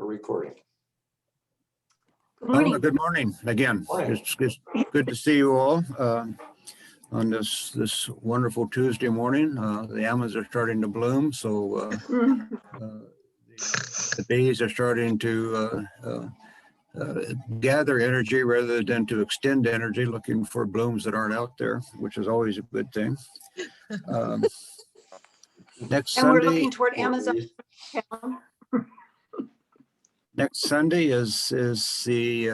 We're recording. Good morning. Good morning again. Morning. It's good to see you all on this wonderful Tuesday morning. The almonds are starting to bloom, so the bees are starting to gather energy rather than to extend energy, looking for blooms that aren't out there, which is always a good thing. Next And we're Sunday, looking toward Amazon. next Sunday is the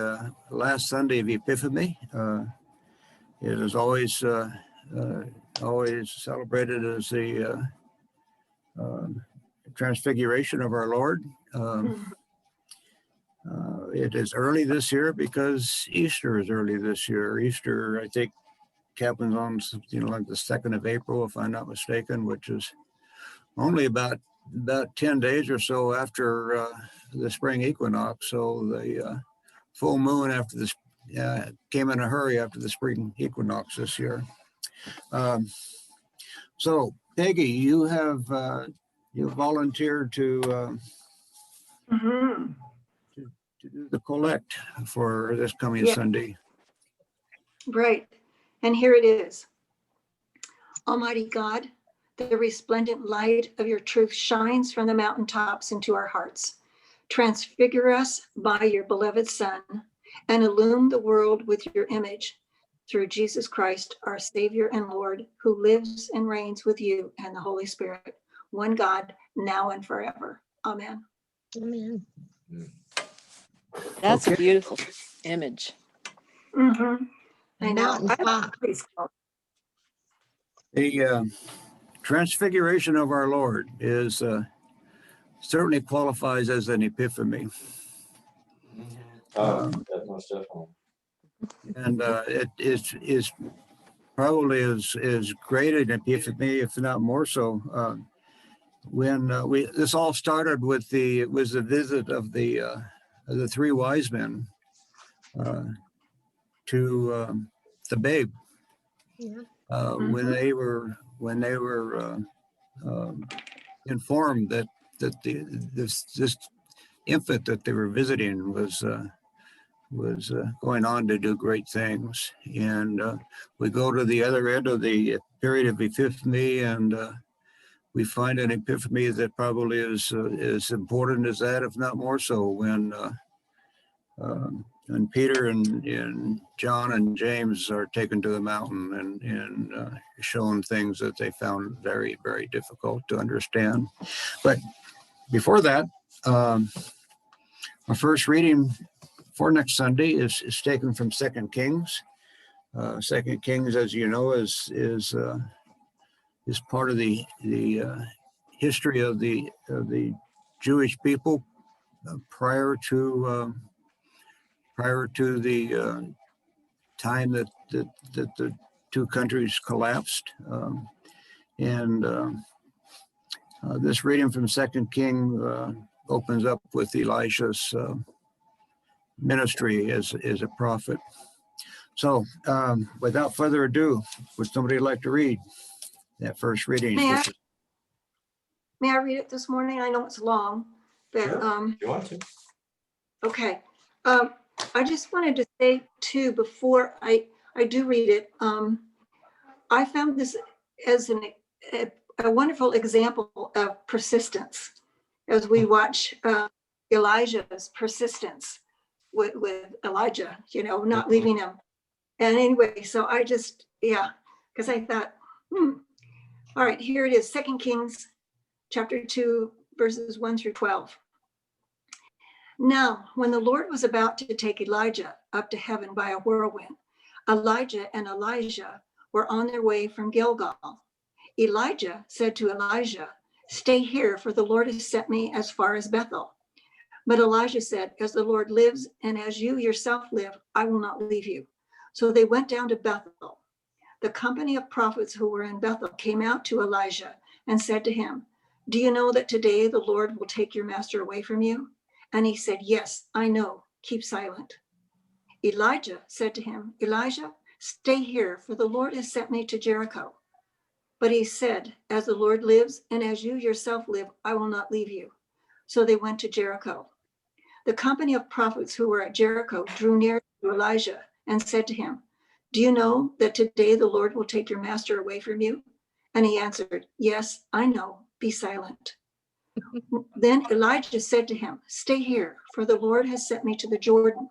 last Sunday of Epiphany. It is always celebrated as the transfiguration of our Lord. It is early this year because Easter is early this year. Easter, I think, happens on like the 2nd of April, if I'm not mistaken, which is only about 10 days or so after the spring equinox. So the full moon after this came in a hurry after the spring equinox this year. So Peggy, you have you volunteered to do the collect for this coming Sunday. Right. And here it is. Almighty God, the resplendent light of your truth shines from the mountaintops into our hearts. Transfigure us by your beloved Son and illume the world with your image through Jesus Christ, our Savior and Lord, who lives and reigns with you and the Holy Spirit, one God, now and forever. Amen. Amen. That's a beautiful image. I know. Mountaintop. The transfiguration of our Lord is certainly qualifies as an epiphany. Most definitely. And it is probably as great an epiphany, if not more so. When this all started with the visit of the three wise men to the babe. Yeah. When they were informed that this infant that they were visiting was going on to do great things, and we go to the other end of the period of Epiphany, and we find an epiphany that probably is as important as that, if not more so, when Peter and John and James are taken to the mountain and shown things that they found very, very difficult to understand. But before that, our first reading for next Sunday is taken from 2 Kings. 2 Kings, as you know, is part of the history of the Jewish people prior to the time that the two countries collapsed. This reading from 2 King opens up with Elisha's ministry as a prophet. So without further ado, would somebody like to read that first reading? May I read it this morning? I know it's long, but Sure. If you want to. okay. I just wanted to say too, before I do read it, I found this as a wonderful example of persistence as we watch Elijah's persistence with Elijah, not leaving him. And anyway, so I just, because I thought, all right, here it is, 2 Kings chapter 2, verses 1 through 12. Now, when the Lord was about to take Elijah up to heaven by a whirlwind, Elijah and Elijah were on their way from Gilgal. Elijah said to Elijah, "Stay here, for the Lord has sent me as far as Bethel." But Elijah said, "As the Lord lives and as you yourself live, I will not leave you." So they went down to Bethel. The company of prophets who were in Bethel came out to Elijah and said to him, "Do you know that today the Lord will take your master away from you?" And he said, "Yes, I know. Keep silent." Elijah said to him, "Elijah, stay here, for the Lord has sent me to Jericho." But he said, "As the Lord lives and as you yourself live, I will not leave you." So they went to Jericho. The company of prophets who were at Jericho drew near to Elijah and said to him, "Do you know that today the Lord will take your master away from you?" And he answered, "Yes, I know. Be silent." Then Elijah said to him, "Stay here, for the Lord has sent me to the Jordan."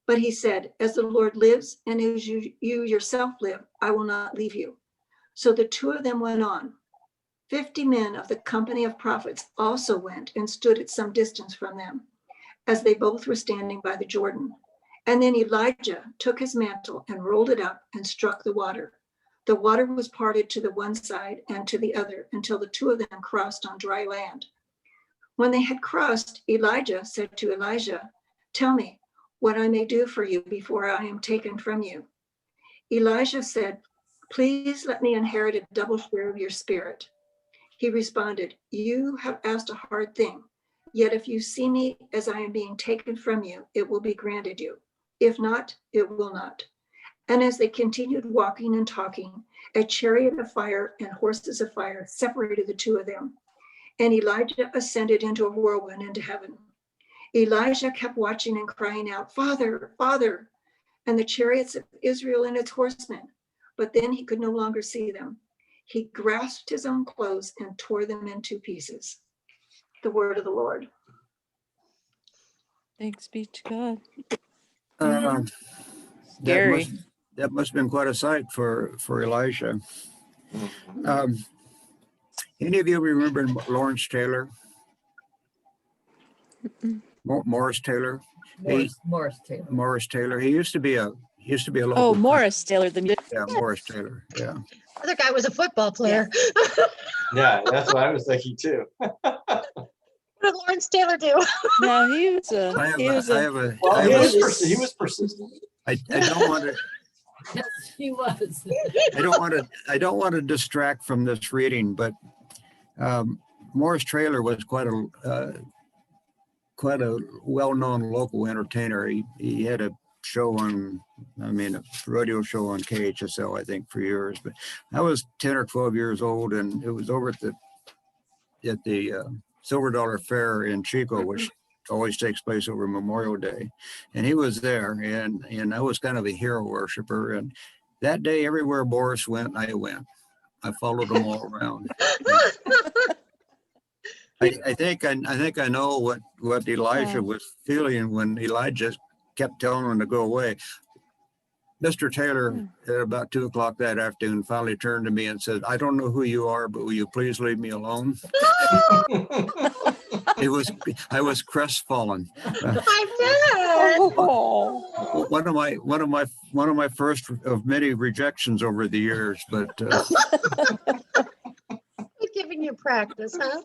But he said, "As the Lord lives and as you yourself live, I will not leave you." So the two of them went on. 50 men of the company of prophets also went and stood at some distance from them, as they both were standing by the Jordan. And then Elijah took his mantle and rolled it up and struck the water. The water was parted to the one side and to the other until the two of them crossed on dry land. When they had crossed, Elijah said to Elijah, "Tell me what I may do for you before I am taken from you." Elijah said, "Please let me inherit a double share of your spirit." He responded, "You have asked a hard thing. Yet if you see me as I am being taken from you, it will be granted you. If not, it will not." And as they continued walking and talking, a chariot of fire and horses of fire separated the two of them. And Elijah ascended into a whirlwind into heaven. Elijah kept watching and crying out, "Father, Father," and the chariots of Israel and its horsemen. But then he could no longer see them. He grasped his own clothes and tore them in two pieces. The word of the Lord. Thanks be to God. Uh, Scary. that must have been quite a sight for Elisha. Mhm. Any of you remember Lawrence Taylor? Morris Taylor? Morris Taylor. Morris Taylor. He used to be a local. Oh, Morris Taylor, the music. Yeah, Morris Taylor. Yeah. Other guy was a football player. Yeah, that's what I was thinking too. What did Lawrence Taylor do? No, he was a. I have He was a, I a. have a, Well, I he have a- was persistent. I don't want to, Yes, he was. I don't want to distract from this reading, but Morris Taylor was quite a well-known local entertainer. He had a show on, a rodeo show on KHSL, I think, for years. But I was 10 or 12 years old, and it was over at the Silver Dollar Fair in Chico, which always takes place over Memorial Day. And he was there, and I was kind of a hero worshiper. And that day, everywhere Boris went, I went. I followed him all around. I think I know what Elijah was feeling when Elijah kept telling him to go away. Mr. Taylor, at about 2 o'clock that afternoon, finally turned to me and said, "I don't know who you are, but will you please leave me alone?" I was crestfallen. I bet. Oh. One of my first of many rejections over the years, but Giving you practice, huh?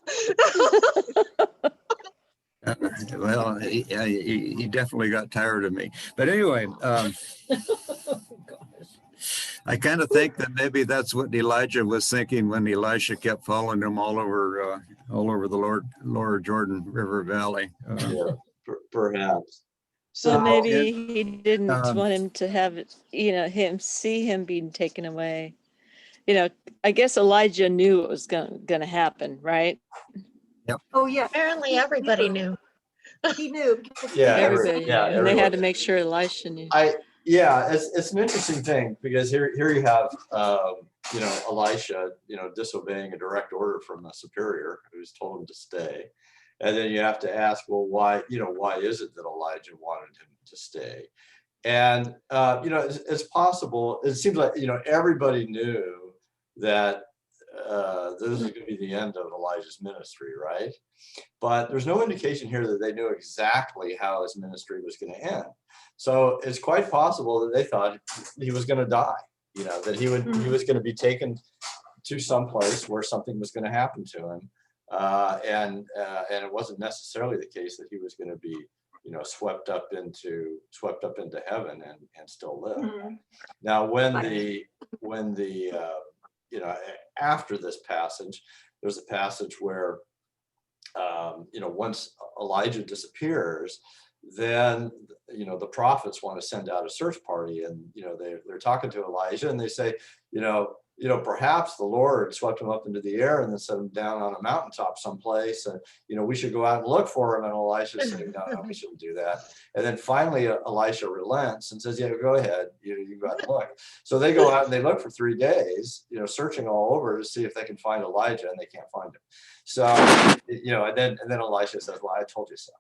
well, he definitely got tired of me. But anyway, Oh, gosh. I kind of think that maybe that's what Elijah was thinking when Elisha kept following him all over the lower Jordan River Valley. Yeah, perhaps. So So maybe he didn't Um, want him to have it, see him being taken away. I guess Elijah knew it was going to happen, right? Oh, yeah. Apparently everybody knew. He knew. Yeah, Everybody knew. yeah, And they had to everybody. make sure Elisha knew. It's an interesting thing because here you have Elisha disobeying a direct order from a superior who's told him to stay, and then you have to ask, well, why is it that Elijah wanted him to stay? And it's possible. It seems like everybody knew that this is going to be the end of Elijah's ministry, right? But there's no indication here that they knew exactly how his ministry was going to end. So it's quite possible that they thought he was going to die, that he was going to be taken to some place where something was going to happen to him. And it wasn't necessarily the case that he was going to be, swept up into heaven and still live. Mhm. Now, when after this passage, there's a passage where, once Elijah disappears, then, the prophets want to send out a search party, and, they're talking to Elijah and they say, perhaps the Lord swept him up into the air and then set him down on a mountaintop someplace. And, we should go out and look for him. And Elisha's saying, no, we shouldn't do that. And then finally, Elisha relents and says, yeah, go ahead. You go out and look. So they go out and they look for 3 days, searching all over to see if they can find Elijah, and they can't find him. So, and then Elisha says, well, I told you so.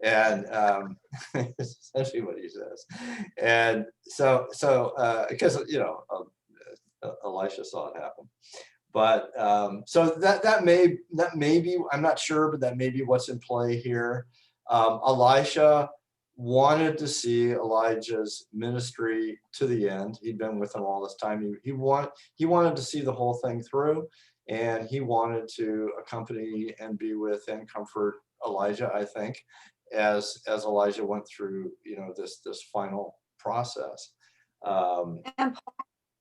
And essentially what he says. And so because, Elisha saw it happen. But so that may be, I'm not sure, but that may be what's in play here. Elisha wanted to see Elijah's ministry to the end. He'd been with him all this time. He wanted to see the whole thing through, and he wanted to accompany and be with and comfort Elijah, I think, as Elijah went through, this final process. And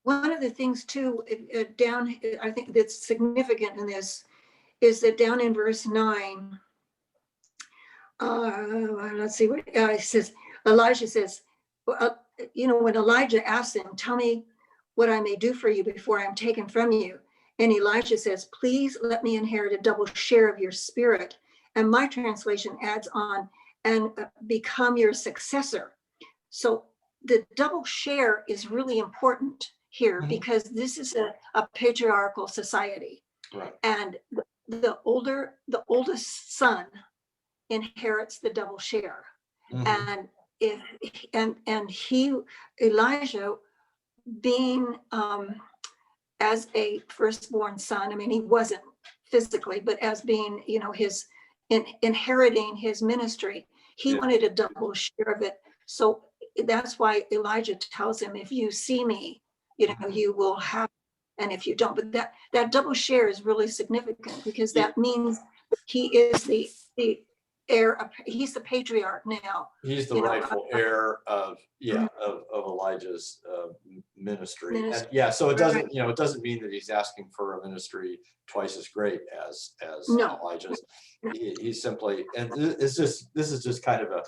one of the things too, down, I think that's significant in this is that down in verse 9, let's see what it says. Elijah says, when Elijah asks him, tell me what I may do for you before I'm taken from you. And Elijah says, please let me inherit a double share of your spirit. And my translation adds on, and become your successor. So the double share is really important here, because this is a patriarchal society. Right. And the oldest son inherits the double share. And Elijah being as a firstborn son, I mean, he wasn't physically, but as being, his inheriting his ministry, he wanted a double share of it. So that's why Elijah tells him, if you see me, you will have, and if you don't, but that double share is really significant, because that means he is the heir, he's the patriarch now. He's the rightful heir of Elijah's ministry. And so it doesn't, it doesn't mean that he's asking for a ministry twice as great as Elijah's. He's simply, and this is just kind of a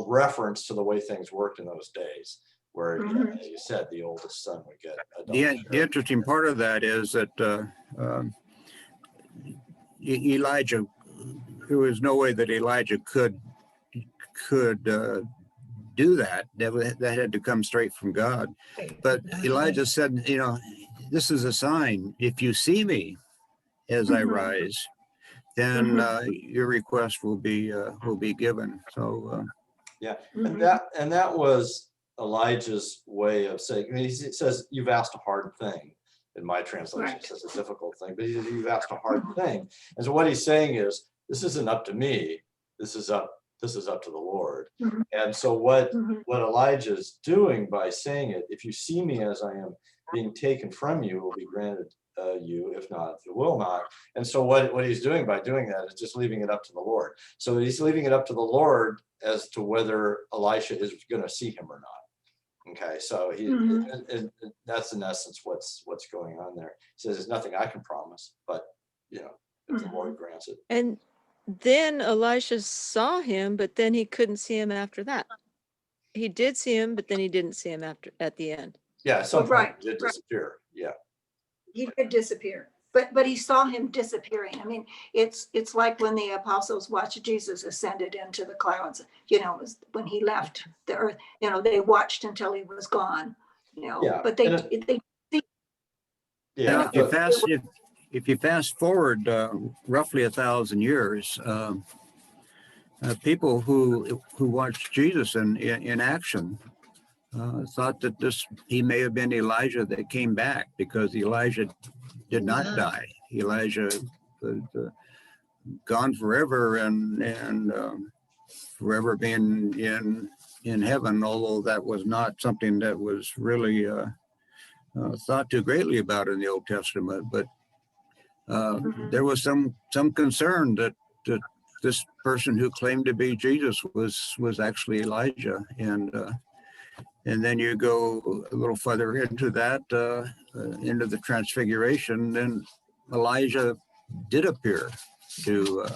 reference to the way things worked in those days, where, as you said, the oldest son would get a double share. The interesting part of that is that Elijah, there was no way that Elijah could do that. That had to come straight from God. But Elijah said, this is a sign. If you see me as I rise, then your request will be given. So and that was Elijah's way of saying. I mean, he says, "You've asked a hard thing." In my translation, it says a difficult thing, but he says, "You've asked a hard thing." And so what he's saying is, this isn't up to me. This is up to the Lord. And so what Elijah's doing by saying it, if you see me as I am being taken from you, will be granted you, if not, it will not. And so what he's doing by doing that is just leaving it up to the Lord. So he's leaving it up to the Lord as to whether Elisha is going to see him or not. Okay, so and that's in essence what's going on there. He says, there's nothing I can promise, but if the Lord grants it. And then Elisha saw him, but then he couldn't see him after that. He did see him, but then he didn't see him at the end. Yeah, so he did disappear. Yeah. He did disappear. But he saw him disappearing. I mean, it's like when the apostles watched Jesus ascended into the clouds, when he left the earth, they watched until he was gone, but they if you fast forward roughly 1,000 years, people who watched Jesus in action thought that he may have been Elijah that came back, because Elijah did not die. Elijah was gone forever and forever being in heaven, although that was not something that was really thought too greatly about in the Old Testament. But there was some concern that this person who claimed to be Jesus was actually Elijah. And then you go a little further into that, into the Transfiguration, then Elijah did appear to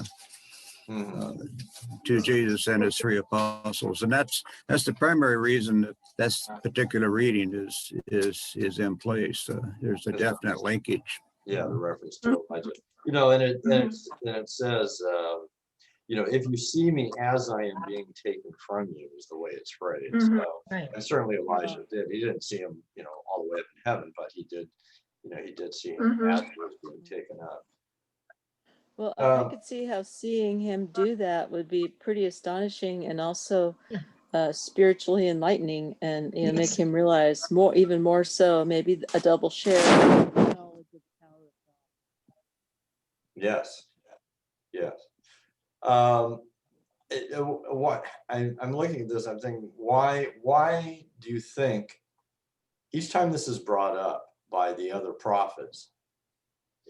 Jesus and his 3 apostles, and that's the primary reason that's particular reading is in place. There's a definite linkage. Yeah, the reference to Elijah. You know, and it says, you know, if you see me as I am being taken from you is the way it's phrased. Mhm. Right. And certainly Elijah did. He didn't see him, you know, all the way up in heaven, but he did, you know, he did see him Mhm. as he was being taken up. Well, Um, I could see how seeing him do that would be pretty astonishing and also spiritually enlightening, and you know, make Yes. him realize more, even more so, maybe a double share of knowledge of the power of God. Yes, yes. What I'm looking at this, I'm thinking, why do you think each time this is brought up by the other prophets,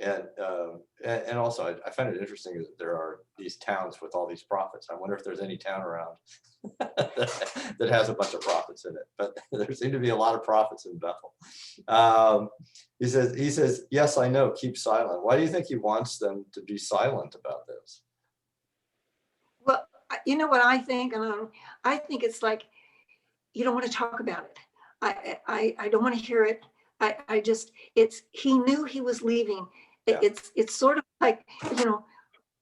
and also I find it interesting that there are these towns with all these prophets. I wonder if there's any town around that has a bunch of prophets in it, but there seem to be a lot of prophets in Bethel. He says, yes, I know, keep silent. Why do you think he wants them to be silent about this? Well, you know what I think? I think it's like, you don't want to talk about it. I don't want to hear it. I just, he knew he was leaving. Yeah. It's sort of like, you know,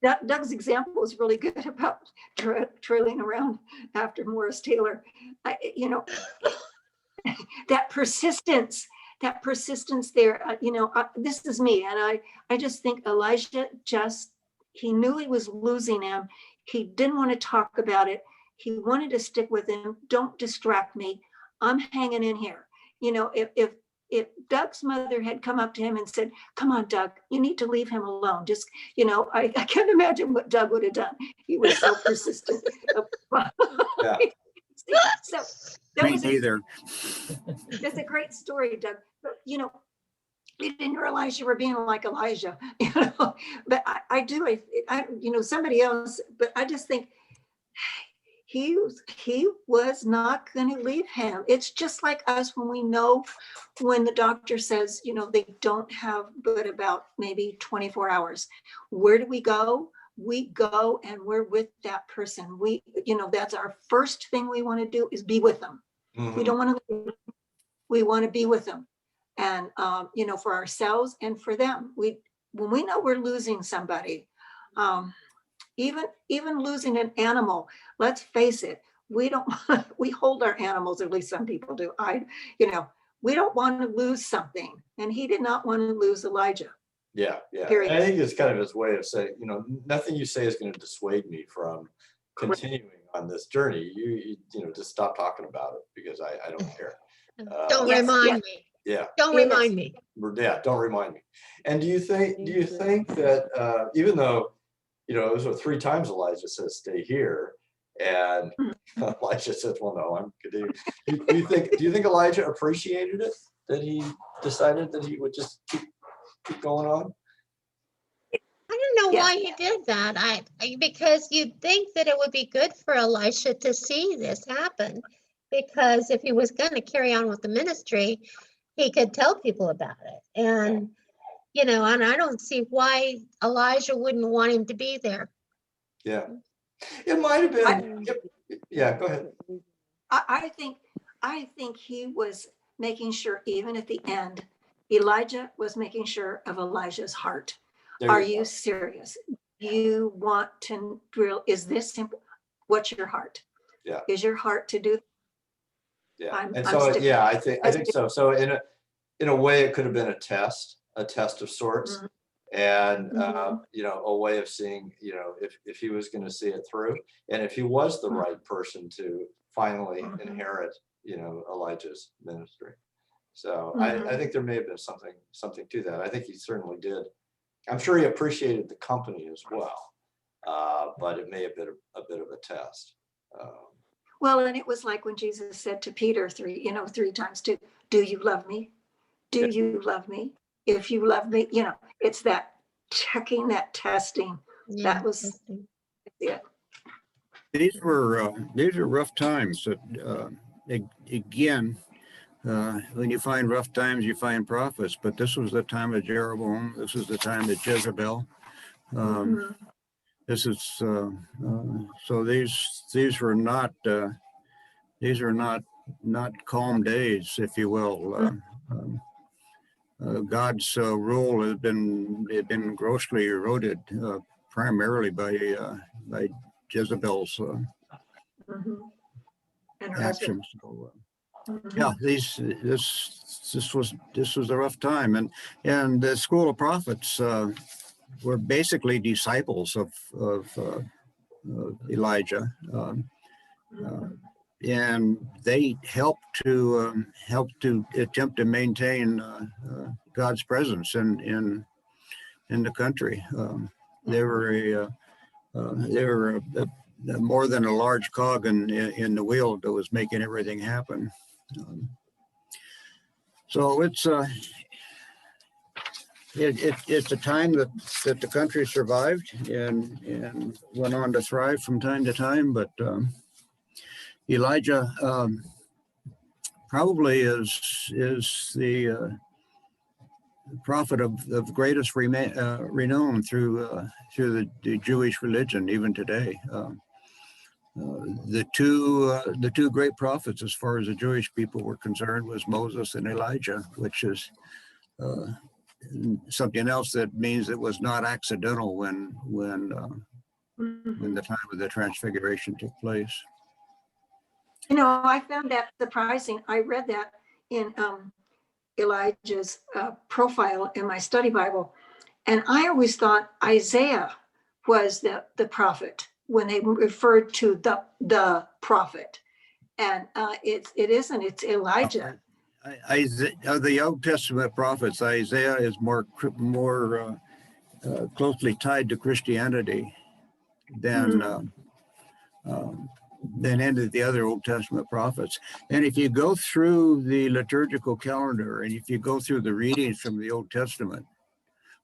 Doug's example is really good about trailing around after Morris Taylor. You know, that persistence there, you know, this is me. And I just think Elijah he knew he was losing him. He didn't want to talk about it. He wanted to stick with him. Don't distract me. I'm hanging in here. You know, if Doug's mother had come up to him and said, come on, Doug, you need to leave him alone. Just, you know, I can't imagine what Doug would have done. He was so persistent. Yeah. So that Me was neither. that's a great story, Doug. But, you know, we didn't realize you were being like Elijah, you know, but I do, you know, somebody else, but I just think he was not going to leave him. It's just like us when we know, when the doctor says, you know, they don't have but about maybe 24 hours. Where do we go? We go and we're with that person. We, you know, that's our first thing we want to do is be with them. We don't want to, we want to be with them. And, you know, for ourselves and for them, when we know we're losing somebody, even losing an animal, let's face it, we don't, we hold our animals, at least some people do. You know, we don't want to lose something. And he did not want to lose Elijah. Yeah, yeah. Period. And I think it's kind of his way of saying, you know, nothing you say is going to dissuade me from continuing on this journey. You know, just stop talking about it because I don't care. Don't Yes, remind yes. me. Yeah, Don't Yes. remind me. yeah. Don't remind me. And do you think that even though, you know, it was 3 times Elijah says stay here, and Elijah says, well, no, I'm good. Do you think Elijah appreciated it that he decided that he would just keep going on? I don't know Yeah. why he did that. Because you'd think that it would be good for Elisha to see this happen. Because if he was going to carry on with the ministry, he could tell people about it. And, you know, and I don't see why Elijah wouldn't want him to be there. Yeah, it might have been. Yeah, go ahead. I think he was making sure, even at the end, Elijah was making sure of Elijah's heart. There Are you you go. serious? You want to drill? Is this simple? What's your heart? Yeah. Is your heart to do? Yeah, I'm and so sticking- yeah, I think so. So in a way, it could have been a test of sorts, Mhm. and Mhm. you know, a way of seeing, you know, if he was going to see it through, and if he was the Mhm. right person to finally Mhm. inherit, you know, Elijah's ministry. So Mhm. I think there may have been something to that. I think he certainly did. I'm sure he appreciated the company as well, but it may have been a bit of a test. Well, and it was like when Jesus said to Peter 3 times, do you love me? Do Yeah. you love me? If you love me, you know, it's that checking, that testing. Yeah. That was it. These were rough times. Again, when you find rough times, you find prophets. But this was the time of Jeroboam. This was the time of Jezebel. Mhm. This is so these are not not calm days, if you will. God's rule had been grossly eroded, primarily by Jezebel's Mhm. And her husband. actions. So, Mhm. yeah, this was a rough time, and the school of prophets were basically disciples of Elijah. Mhm. And they helped to attempt to maintain God's presence in the country. They were more than a large cog in the wheel that was making everything happen. So it's a time that the country survived and went on to thrive from time to time, but Elijah probably is the prophet of greatest renown through the Jewish religion even today. The two great prophets, as far as the Jewish people were concerned, was Moses and Elijah, which is something else that means it was not accidental when Mhm. the time of the Transfiguration took place. You know, I found that surprising. I read that in Elijah's profile in my study Bible. And I always thought Isaiah was the prophet when they referred to the prophet. And it isn't, it's Elijah. The Old Testament prophets, Isaiah is more closely tied to Christianity than any of the other Old Testament prophets. And if you go through the liturgical calendar and if you go through the readings from the Old Testament,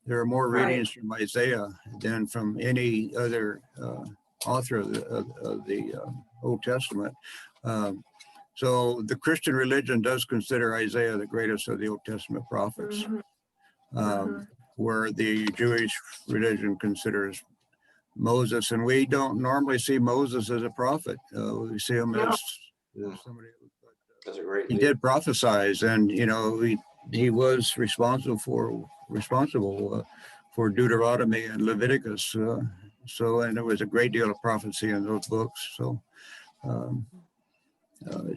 there are more Right. readings from Isaiah than from any other author of the Old Testament. So the Christian religion does consider Isaiah the greatest of the Old Testament prophets, where the Jewish religion considers Moses, and we don't normally see Moses as a prophet. We see him as somebody. That's a great He leader. did prophesize, and he was responsible for Deuteronomy and Leviticus. And there was a great deal of prophecy in those books. So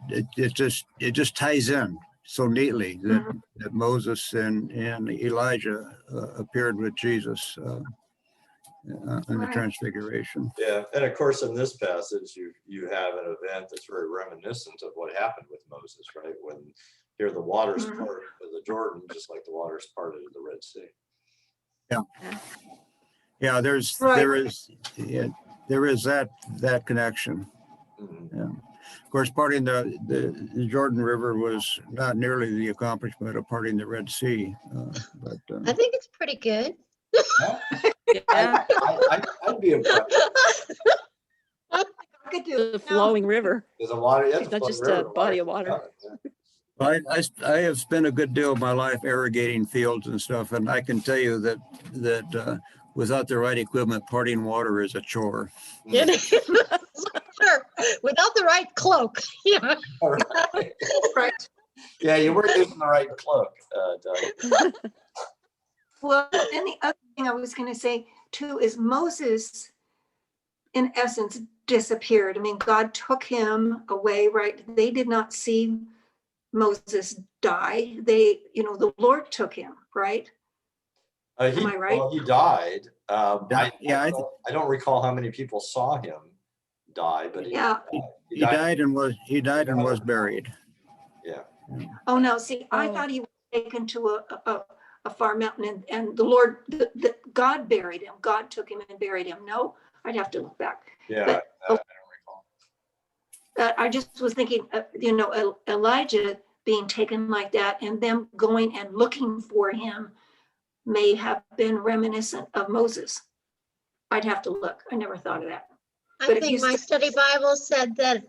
it just ties in so neatly that Moses and Elijah appeared with Jesus in the Transfiguration. Yeah, and of course, in this passage, you have an event that's very reminiscent of what happened with Moses, right? When here the waters part of the Jordan, just like the waters parted of the Red Sea. Yeah. There is that connection. Mhm. Yeah. Of course, parting the Jordan River was not nearly the accomplishment of parting the Red Sea, but I think it's pretty good. Yeah, I'd be impressed. I could do the flowing river, There's a water, yeah, it's not just river, a body of water. Yeah. I have spent a good deal of my life irrigating fields and stuff, and I can tell you that without the right equipment, parting water is a chore. It is. Sure. Without the right cloak. Yeah. All right. right. Yeah, you weren't using the right cloak, Doug. Well, and the other thing I was going to say too is Moses, in essence, disappeared. I mean, God took him away, right? They did not see Moses die. The Lord took him, right? Am I right? Well, he died. I don't recall how many people saw him die, but he died and was buried. Yeah. Oh no! See, I thought he was taken to a far mountain, and the Lord, God buried him. God took him and buried him. No, I'd have to look back. Yeah, But, I don't recall. I just was thinking, Elijah being taken like that, and them going and looking for him, may have been reminiscent of Moses. I'd have to look. I never thought of that. But I if you think my study Bible said that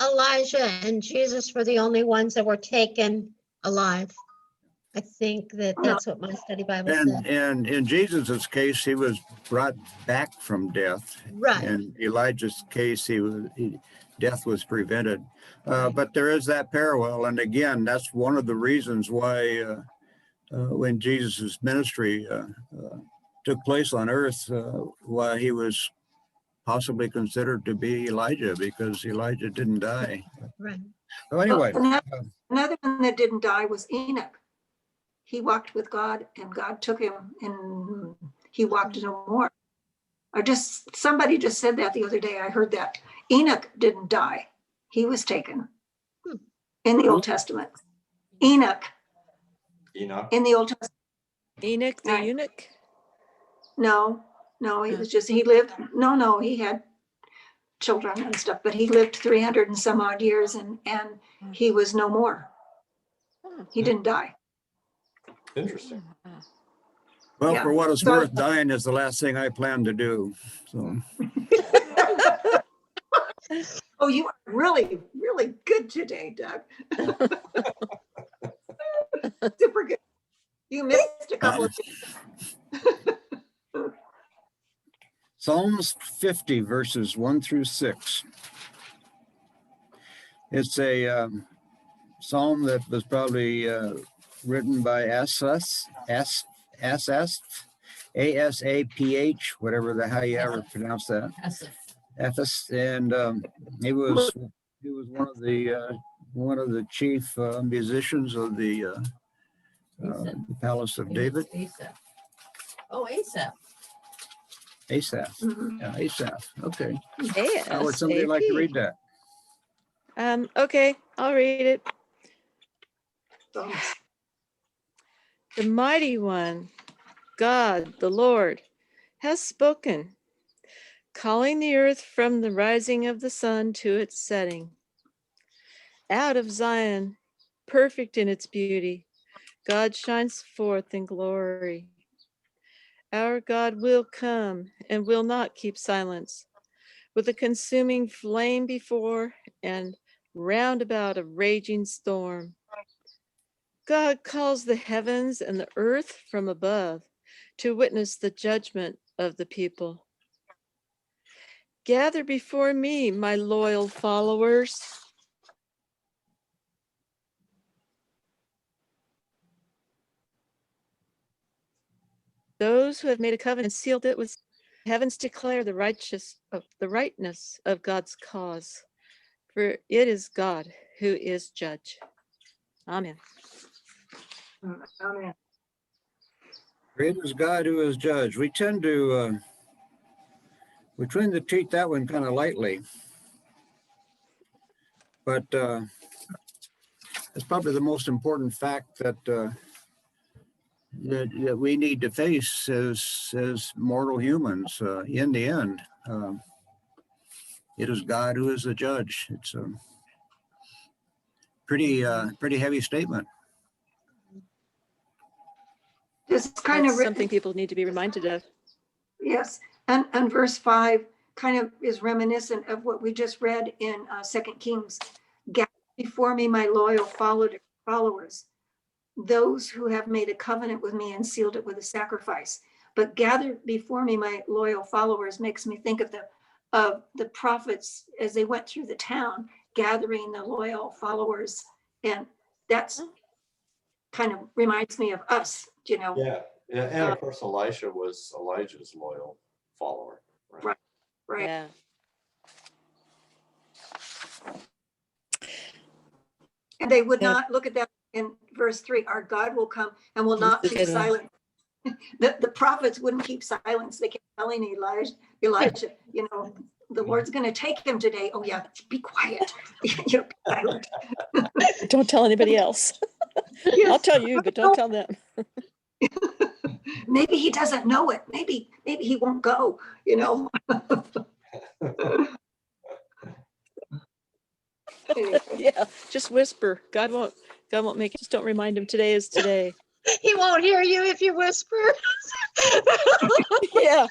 Elijah and Jesus were the only ones that were taken alive. I think that No. that's what my study Bible said. And in Jesus's case, he was brought back from death. Right. In Elijah's case, death was prevented. Right. But there is that parallel. And again, that's one of the reasons why when Jesus' ministry took place on earth, why he was possibly considered to be Elijah, because Elijah didn't die. Right. So anyway, Another one that didn't die was Enoch. He walked with God and God took him and he walked no more. Somebody just said that the other day. I heard that. Enoch didn't die. He was taken in the Old Testament. Enoch Enoch. in the Old Testament. Enoch the Right. eunuch? No, he was just, he lived, he had children and stuff, but he lived 300 and some odd years and he was no more. Oh, He didn't die. Interesting. wow. well, Yeah. for what it's So- worth, dying is the last thing I plan to do. So Oh, you are really, really good today, Doug. Super good. You missed a couple of Psalms 50 verses 1 through 6. It's a psalm that was probably written by Asaph, whatever the hell you ever pronounce that. Ephes, and he was one of the chief musicians of the Palace of David. Asaph. Oh, Asaph. Asaph. Mhm. Yeah, Asaph. Okay. How would ASAP. somebody like to read that? Okay, I'll read it. So, The mighty one, God, the Lord, has spoken, calling the earth from the rising of the sun to its setting. Out of Zion, perfect in its beauty, God shines forth in glory. Our God will come and will not keep silence, with a consuming flame before and round about a raging storm. God calls the heavens and the earth from above to witness the judgment of the people. Gather before me, my loyal followers. Those who have made a covenant and sealed it with heavens declare the rightness of God's cause, for it is God who is judge. Amen. Amen. Great is God who is judge. We tend to treat that one kind of lightly, but it's probably the most important fact that we need to face as mortal humans. In the end, it is God who is the judge. It's a pretty heavy statement. This is kind That's of something people need to be reminded of. yes, and verse 5 kind of is reminiscent of what we just read in 2 Kings. Gather before me, my loyal followers, those who have made a covenant with me and sealed it with a sacrifice. But gather before me, my loyal followers, makes me think of the prophets as they went through the town, gathering the loyal followers, and that's kind of reminds me of us, Yeah, and of course Elisha was Elijah's loyal follower. Right. Right. Yeah. And they would Yeah. not, look at that in verse 3, our God will come and will not That's a keep good one. silent. The prophets wouldn't keep silence. They kept telling Elijah, the Lord's going to take him today. Oh yeah, be quiet. Be silent. Don't tell anybody else. I'll Yes. tell you, but don't tell them. Maybe he doesn't know it. Maybe he won't go, Anyway. Yeah, just whisper. God won't make it. Just don't remind him today is today. He won't hear you if you whisper. Yeah.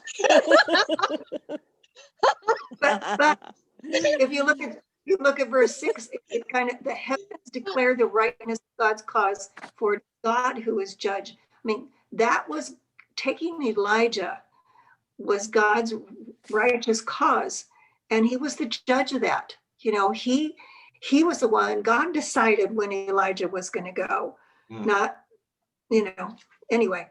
But if you look you look at verse 6, it kind of, the heavens declare the rightness of God's cause, for it is God who is judge. I mean, that was taking Elijah was God's righteous cause, and he was the judge of that. You know, he was the one. God decided when Elijah was going to go, not, you know. Anyway,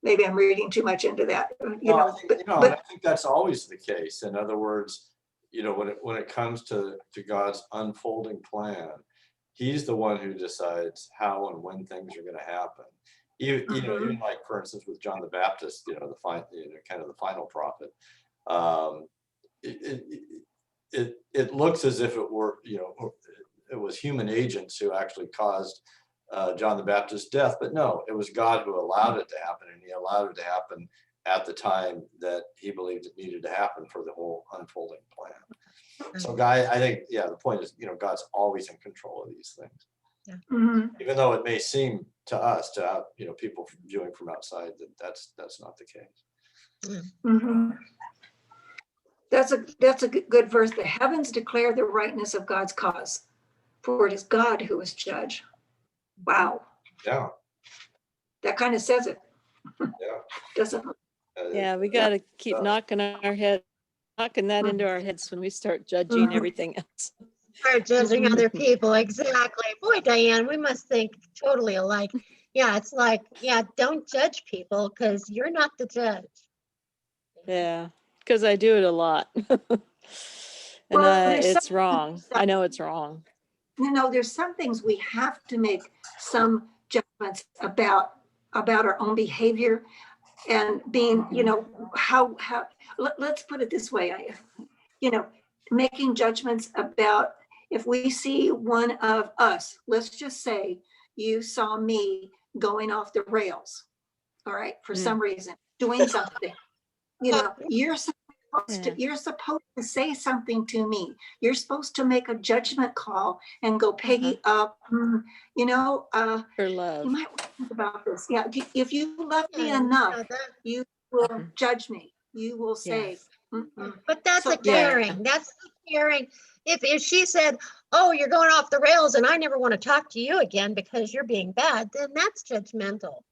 maybe I'm reading too much into that. You know, I think that's always the case. In other words, you know, when it comes to God's unfolding plan, he's the one who decides how and when things are going to happen. Even like, for instance, with John the Baptist, you know, kind of the final prophet. It looks as if it were, you know, it was human agents who actually caused John the Baptist's death, but no, it was God who allowed it to happen, and he allowed it to happen at the time that he believed it needed to happen for the whole unfolding plan. So I think, yeah, the point is, you know, God's always in control of these things. Mhm. Even though it may seem to us, you know, people viewing from outside, that's not the case. Mhm. That's a good verse. The heavens declare the rightness of God's cause, for it is God who is judge. Wow. Yeah. That kind of says it. Yeah. Doesn't it? Yeah, we got to keep knocking that into our heads when we start judging Mhm. everything else. Start judging other people. Exactly. Boy, Diane, we must think totally alike. Yeah, it's like, yeah, don't judge people because you're not the judge. Yeah, because I do it a lot. And Well, there's it's some- wrong. I know it's wrong. You know, there's some things we have to make some judgments about our own behavior and being, you know, let's put it this way. You know, making judgments about if we see one of us, let's just say you saw me going off the rails, all right, for some reason, doing something, you know, you're supposed to say something to me. You're supposed to make a judgment call and go, Peggy, you know, For love. you might want to think about this. Yeah, if you love me Yeah, enough, yeah, that- you will judge me. You will say, But that's So- a caring. That's a caring. If she said, "Oh, you're going off the rails, and I never want to talk to you again because you're being bad," then that's judgmental.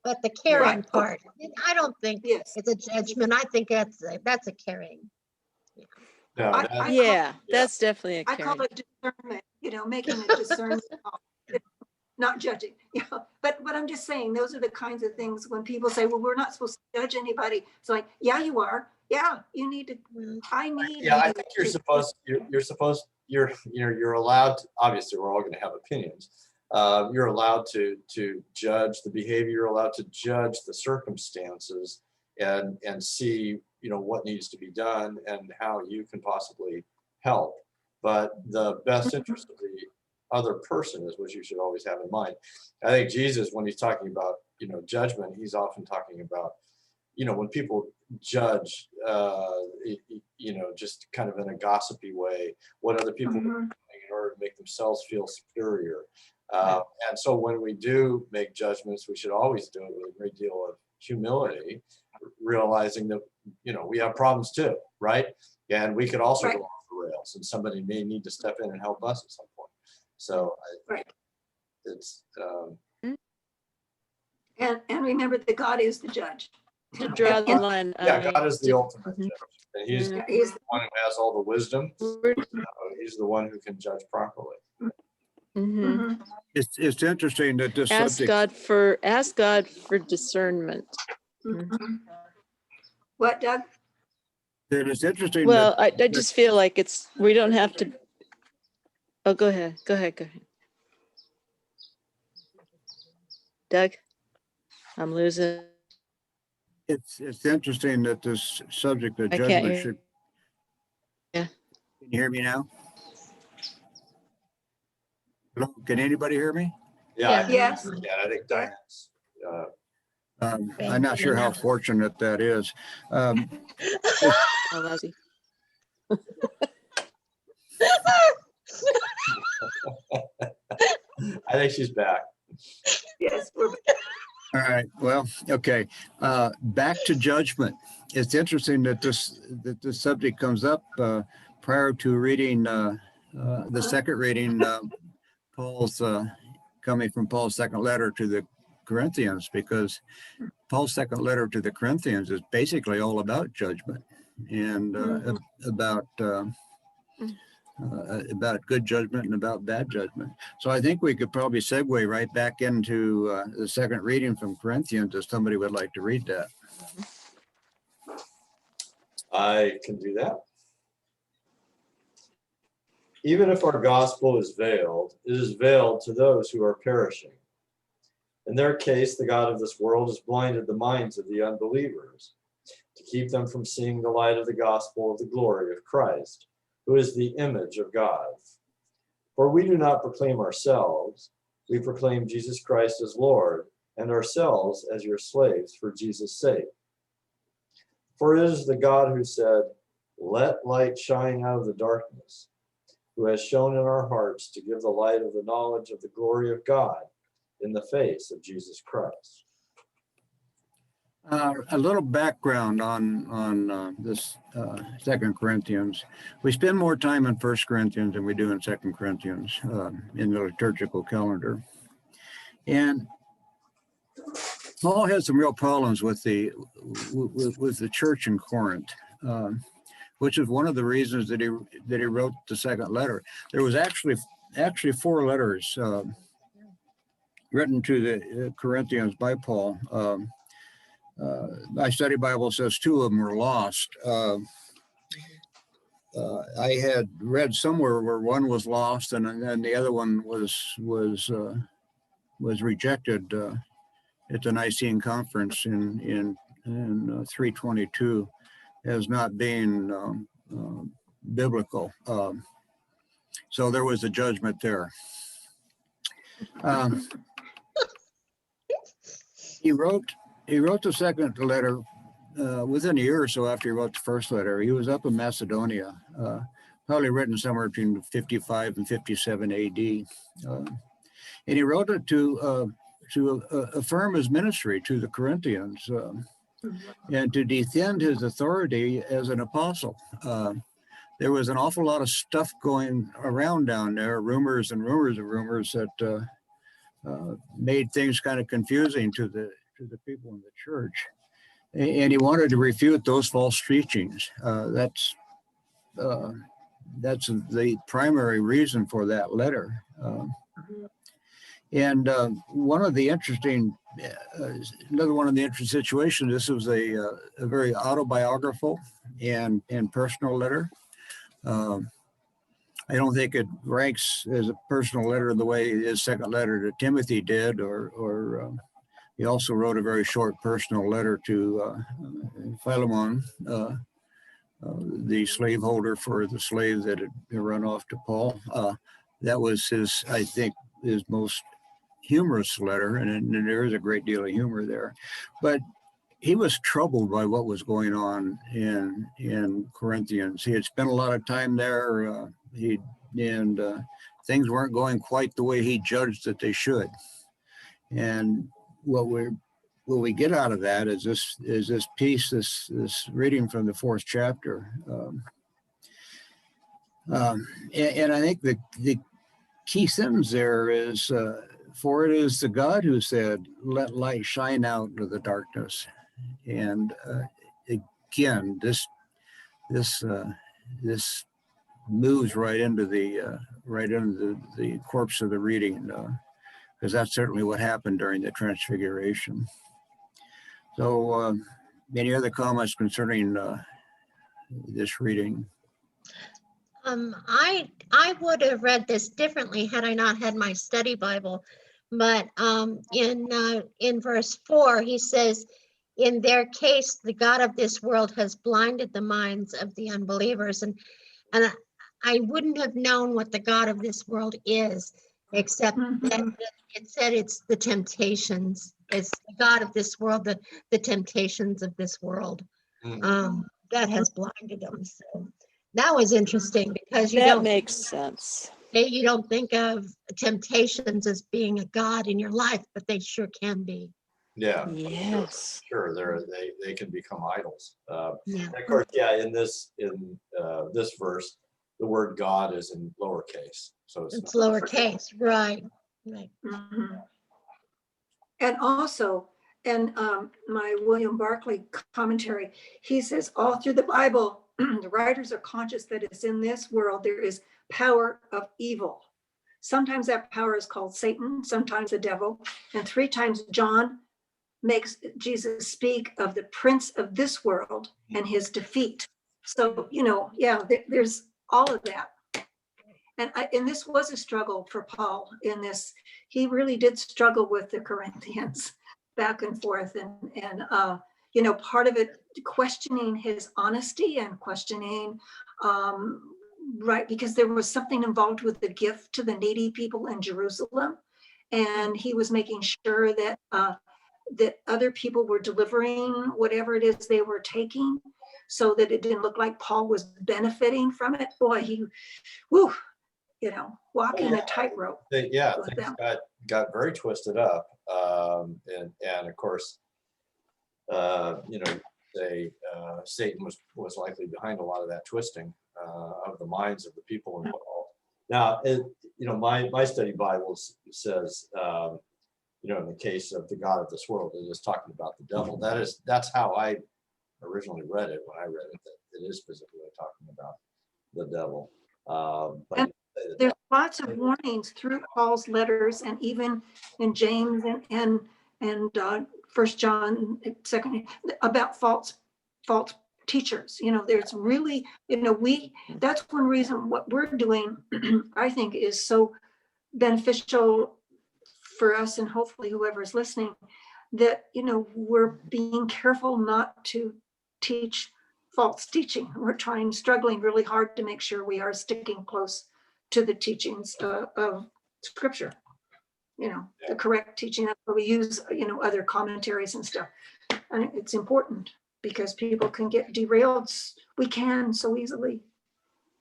But the caring Right. part, I don't think yes. it's a judgment. I think that's a caring. No, I that- call- Yeah, that's definitely a I call caring. it discernment, you know, making a discernment call, not judging, you know, but I'm just saying, those are the kinds of things when people say, well, we're not supposed to judge anybody. It's like, yeah, you are. Yeah, you need to, I need. yeah, I you think you're allowed to, obviously we're all going to have opinions. You're allowed to judge the behavior, you're allowed to judge the circumstances and see, you know, what needs to be done and how you can possibly help. But the best interest of the other person is what you should always have in mind. I think Jesus, when he's talking about, you know, judgment, he's often talking about, you know, when people judge, you know, just kind of in a gossipy way, what other people are doing in order to make themselves feel superior. And so when we do make judgments, we should always do it with a great deal of humility, realizing that, you know, we have problems too, right? And we could also Right. go off the rails, and somebody may need to step in and help us at some point. So Right. it's And remember that God is the judge. To draw the line. yeah, God is the ultimate Mhm. judge, and he's Yeah. the He's, one who has all the wisdom. We're- He's the one who can judge properly. mhm. mhm. It's interesting that this Ask subject, God for discernment. Mhm. What, Doug? that it's interesting Well, that I just feel like we don't have to. Oh, go ahead. Doug, I'm losing. it's interesting that this subject of I can't judgment hear. should. Yeah. Can you hear me now? Hello? Can anybody hear me? Yeah, Yes. I think Diane's. I'm not sure how fortunate that is. Oh, lousy. I think she's back. Yes, we're, All right, well, okay. Back to judgment. It's interesting that this subject comes up prior to reading The second reading, Paul's coming from Paul's second letter to the Corinthians, because Paul's second letter to the Corinthians is basically all about judgment and about good judgment and about bad judgment. So I think we could probably segue right back into the second reading from Corinthians if somebody would like to read that. I can do that. Even if our gospel is veiled, it is veiled to those who are perishing. In their case, the God of this world has blinded the minds of the unbelievers to keep them from seeing the light of the gospel of the glory of Christ, who is the image of God. For we do not proclaim ourselves, we proclaim Jesus Christ as Lord, and ourselves as your slaves for Jesus' sake. For it is the God who said, "Let light shine out of the darkness," who has shown in our hearts to give the light of the knowledge of the glory of God in the face of Jesus Christ. A little background on this Second Corinthians. We spend more time in First Corinthians than we do in Second Corinthians in the liturgical calendar. And Paul had some real problems with the church in Corinth, which is one of the reasons that he wrote the second letter. There was actually 4 letters written to the Corinthians by Paul. My study Bible says 2 of them were lost. I had read somewhere where one was lost, and then the other one was rejected at the Nicene Conference in 322 as not being biblical. So there was a judgment there. He wrote the second letter within a year or so after he wrote the first letter. He was up in Macedonia, probably written somewhere between 55 and 57 AD. And he wrote it to affirm his ministry to the Corinthians and to defend his authority as an apostle. There was an awful lot of stuff going around down there, rumors and rumors and rumors that made things kind of confusing to the people in the church, and he wanted to refute those false teachings. That's the primary reason for that letter. And one of the interesting, another one of the interesting situations. This was a very autobiographical and personal letter. I don't think it ranks as a personal letter the way his second letter to Timothy did, or he also wrote a very short personal letter to Philemon, the slaveholder for the slave that had run off to Paul. That was his, I think, his most humorous letter, and there is a great deal of humor there. But he was troubled by what was going on in Corinthians. He had spent a lot of time there. Things weren't going quite the way he judged that they should. And what we get out of that is this piece, this reading from the 4th chapter. And I think the key sentence there is, for it is the God who said, "Let light shine out of the darkness." And again, this moves right into the corpse of the reading, because that's certainly what happened during the Transfiguration. So, any other comments concerning this reading? I would have read this differently had I not had my study Bible. But in verse 4, he says, "In their case, the God of this world has blinded the minds of the unbelievers." And I wouldn't have known what the God of this world is, except that it said it's the temptations. It's the God of this world, the temptations of this world that has blinded them. So that was interesting, because That makes sense. you don't think of temptations as being a God in your life, but they sure can be. Yeah. Yes. Sure. They can become idols. Yeah. And of course, yeah. In this verse, the word God is in lowercase. So It's not- lowercase, right, right. Mhm. And also, and my William Barclay commentary, he says all through the Bible, the writers are conscious that it's in this world there is power of evil. Sometimes that power is called Satan, sometimes the devil, and 3 times John makes Jesus speak of the prince of this world and his defeat. So, yeah, there's all of that. And this was a struggle for Paul in this. He really did struggle with the Corinthians back and forth. And part of it, questioning his honesty and questioning, right, because there was something involved with the gift to the needy people in Jerusalem. And he was making sure that that other people were delivering whatever it is they were taking, so that it didn't look like Paul was benefiting from it. Boy, walking a tightrope. Yeah, with things them. got very twisted up. And of course, Satan was likely behind a lot of that twisting of the minds of the people involved. Now, my study Bible says, in the case of the God of this world, it is talking about the devil. That's how I originally read it when I read it, that it is specifically talking about the devil. But There's lots of warnings through Paul's letters, and even in James and First John, second, about false teachers. There's really, that's one reason what we're doing, I think, is so beneficial for us, and hopefully whoever's listening, that we're being careful not to teach false teaching. We're struggling really hard to make sure we are sticking close to the teachings of Scripture, the correct teaching. That's where we use other commentaries and stuff, and it's important because people can get derailed. We can so easily.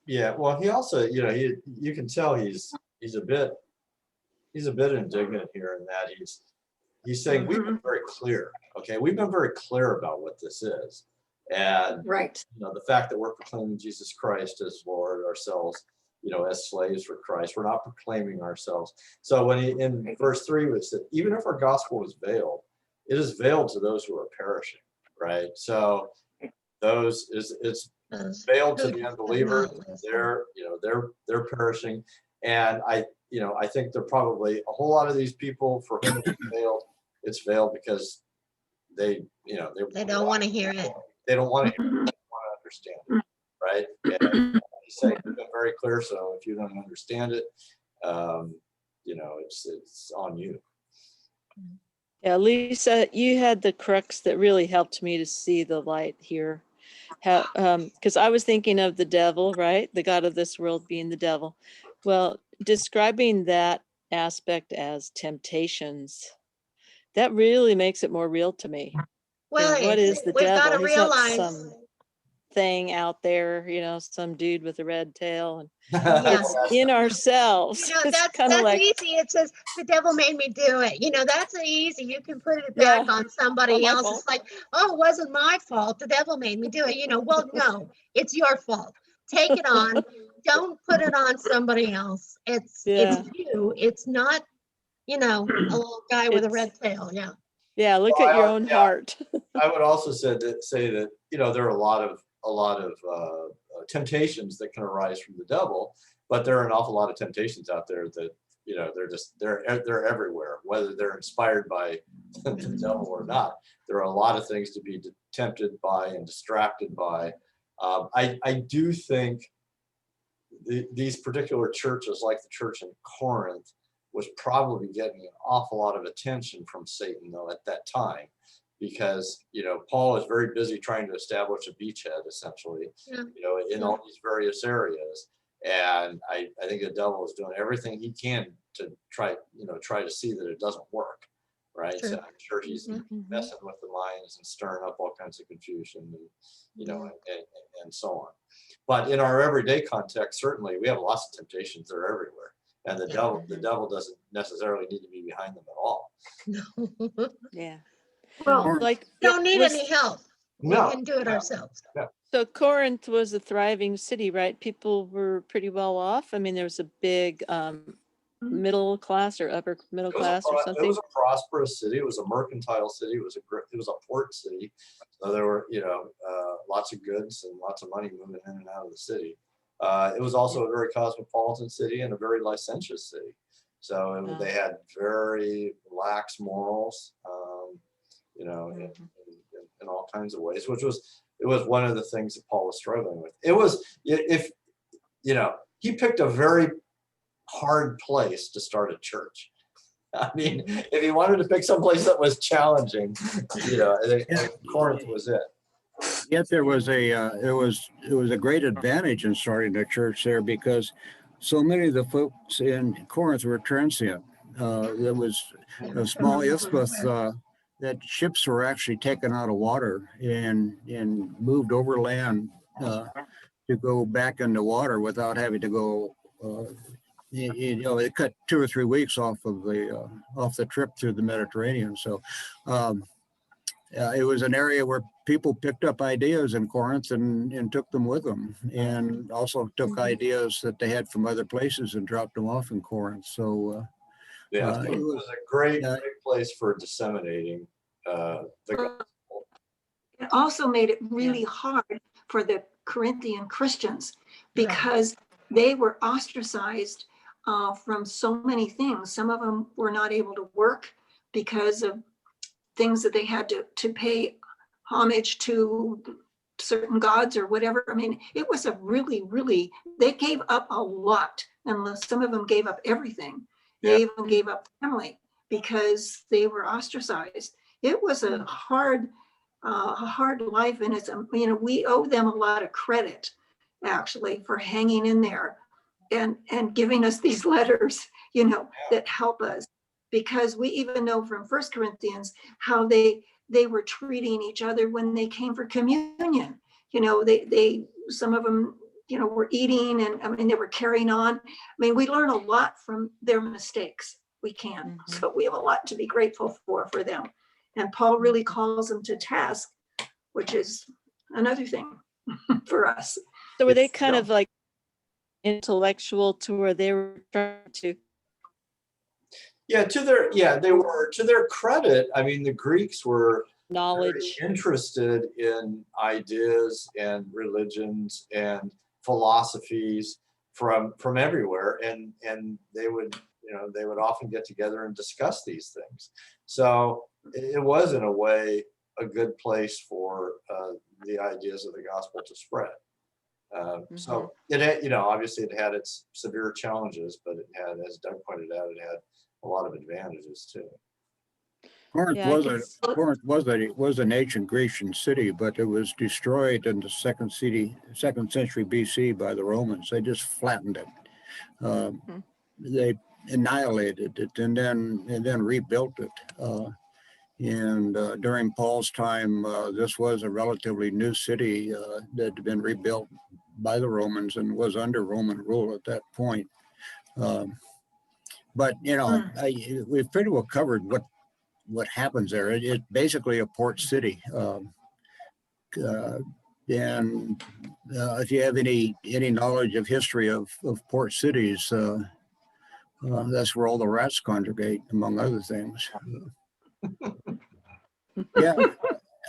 Yeah, well, he also, you can tell he's a bit indignant here in that he's saying we've been very clear. Okay, we've been very clear about what this is, and Right. the fact that we're proclaiming Jesus Christ as Lord ourselves, as slaves for Christ, we're not proclaiming ourselves. So when in verse 3, it said, even if our gospel is veiled, it is veiled to those who are perishing. Right. So it's veiled to the unbeliever. They're perishing, and I think there are probably a whole lot of these people for whom it's veiled. It's veiled because they don't want to hear it. They don't want to hear it. They don't want to understand it, right? And he's saying we've been very clear. So if you don't understand it, it's on you. Yeah, Lisa, you had the crux that really helped me to see the light here. How, because I was thinking of the devil, right? The God of this world being the devil. Well, describing that aspect as temptations, that really makes it more real to me. Well, What is the we've got devil? to He's not realize, some thing out there, some dude with a red tail, and Yes. it's in ourselves. It's that's kind of like, easy. It says the devil made me do it. That's easy. You can put it Yeah. back on somebody Not my else. fault. It's like, oh, it wasn't my fault. The devil made me do it. Well, no, it's your fault. Take it on. Don't put it on somebody else. It's you. It's not, a little guy with a red tail. Yeah. Yeah, look at your own heart. I would also say that there are a lot of temptations that can arise from the devil, but there are an awful lot of temptations out there that they're everywhere, whether they're inspired by the devil or not. There are a lot of things to be tempted by and distracted by. I do think these particular churches, like the church in Corinth, was probably getting an awful lot of attention from Satan, though, at that time, because Paul is very busy trying to establish a beachhead, essentially, in all these various areas, and I think the devil is doing everything he can to try to see that it doesn't work, right? Sure. So I'm sure he's messing with the minds and stirring up all kinds of confusion, and and so on. But in our everyday context, certainly we have lots of temptations that are everywhere. And the devil doesn't necessarily need to be behind them at all. Yeah. Well, Like, Don't need any help. No. We can do it ourselves. Yeah. So Corinth was a thriving city, right? People were pretty well off. I mean, there was a big middle class or upper middle It was a class or pro- It something. was a prosperous city. It was a mercantile city. It was a port city. So there were, lots of goods and lots of money moving in and out of the city. It was also a very cosmopolitan city and a very licentious city. So they had very lax morals, in all kinds of ways, it was one of the things that Paul was struggling with. It was, he picked a very hard place to start a church. I mean, if he wanted to pick some place that was challenging, I think Corinth was it. Yet there was it was a great advantage in starting a church there because so many of the folks in Corinth were transient. There was a small isthmus that ships were actually taken out of water and moved overland to go back into water without having to go. It cut 2 or 3 weeks off the trip through the Mediterranean. So it was an area where people picked up ideas in Corinth and took them with them, and also took ideas that they had from other places and dropped them off in Corinth. So It was a great place for disseminating the gospel. It also made it really hard for the Corinthian Christians because they were ostracized from so many things. Some of them were not able to work because of things that they had to pay homage to certain gods or whatever. I mean, it was a really, they gave up a lot, and some of them gave up everything. They even gave up family because they were ostracized. It was a hard life, and it's, we owe them a lot of credit actually for hanging in there and giving us these letters, that help us, because we even know from First Corinthians how they were treating each other when they came for communion. They some of them, were eating, and they were carrying on. I mean, we learn a lot from their mistakes. We can. So we have a lot to be grateful for them. And Paul really calls them to task, which is another thing for us. So were they kind of like intellectual to where they were trying to? They were, to their credit. I mean, the Greeks were Knowledge. very interested in ideas and religions and philosophies from everywhere, and they would often get together and discuss these things. So it was, in a way, a good place for the ideas of the gospel to spread. So it had, obviously it had its severe challenges, but it had, as Doug pointed out, it had a lot of advantages too. Corinth was an ancient Grecian city, but it was destroyed in the second century BC by the Romans. They just flattened it. They annihilated it and then rebuilt it. And during Paul's time, this was a relatively new city that had been rebuilt by the Romans and was under Roman rule at that point. But we've pretty well covered what happens there. It's basically a port city. And if you have any knowledge of history of port cities, that's where all the rats congregate, among other things.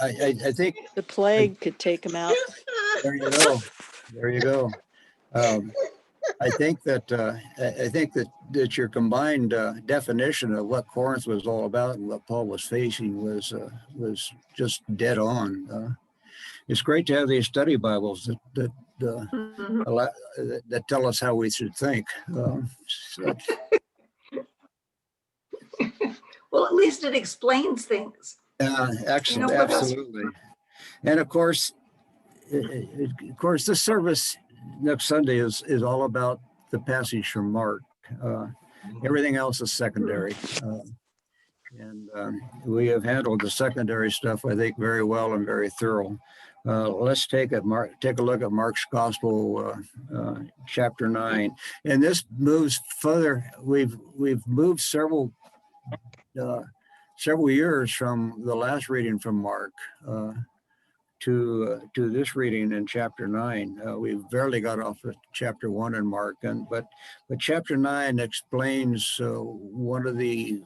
I think the plague could take them out. There you go. I think that your combined definition of what Corinth was all about and what Paul was facing was just dead on. It's great to have these study Bibles that tell us how we should think. Well, at least it explains things. Absolutely. And of course, this service next Sunday is all about the passage from Mark. Everything else is secondary. And we have handled the secondary stuff, I think, very well and very thorough. Let's take a look at Mark's Gospel, chapter 9. And this moves further. We've moved several years from the last reading from Mark to this reading in chapter 9. We barely got off of chapter 1 in Mark, but chapter 9 explains one of the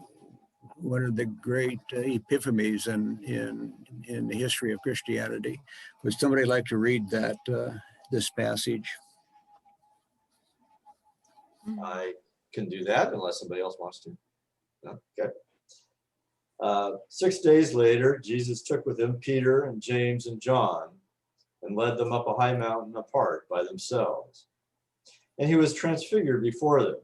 great epiphanies in the history of Christianity. Would somebody like to read that this passage? I can do that unless somebody else wants to. No? Okay. 6 days later, Jesus took with him Peter and James and John and led them up a high mountain apart by themselves. And he was transfigured before them,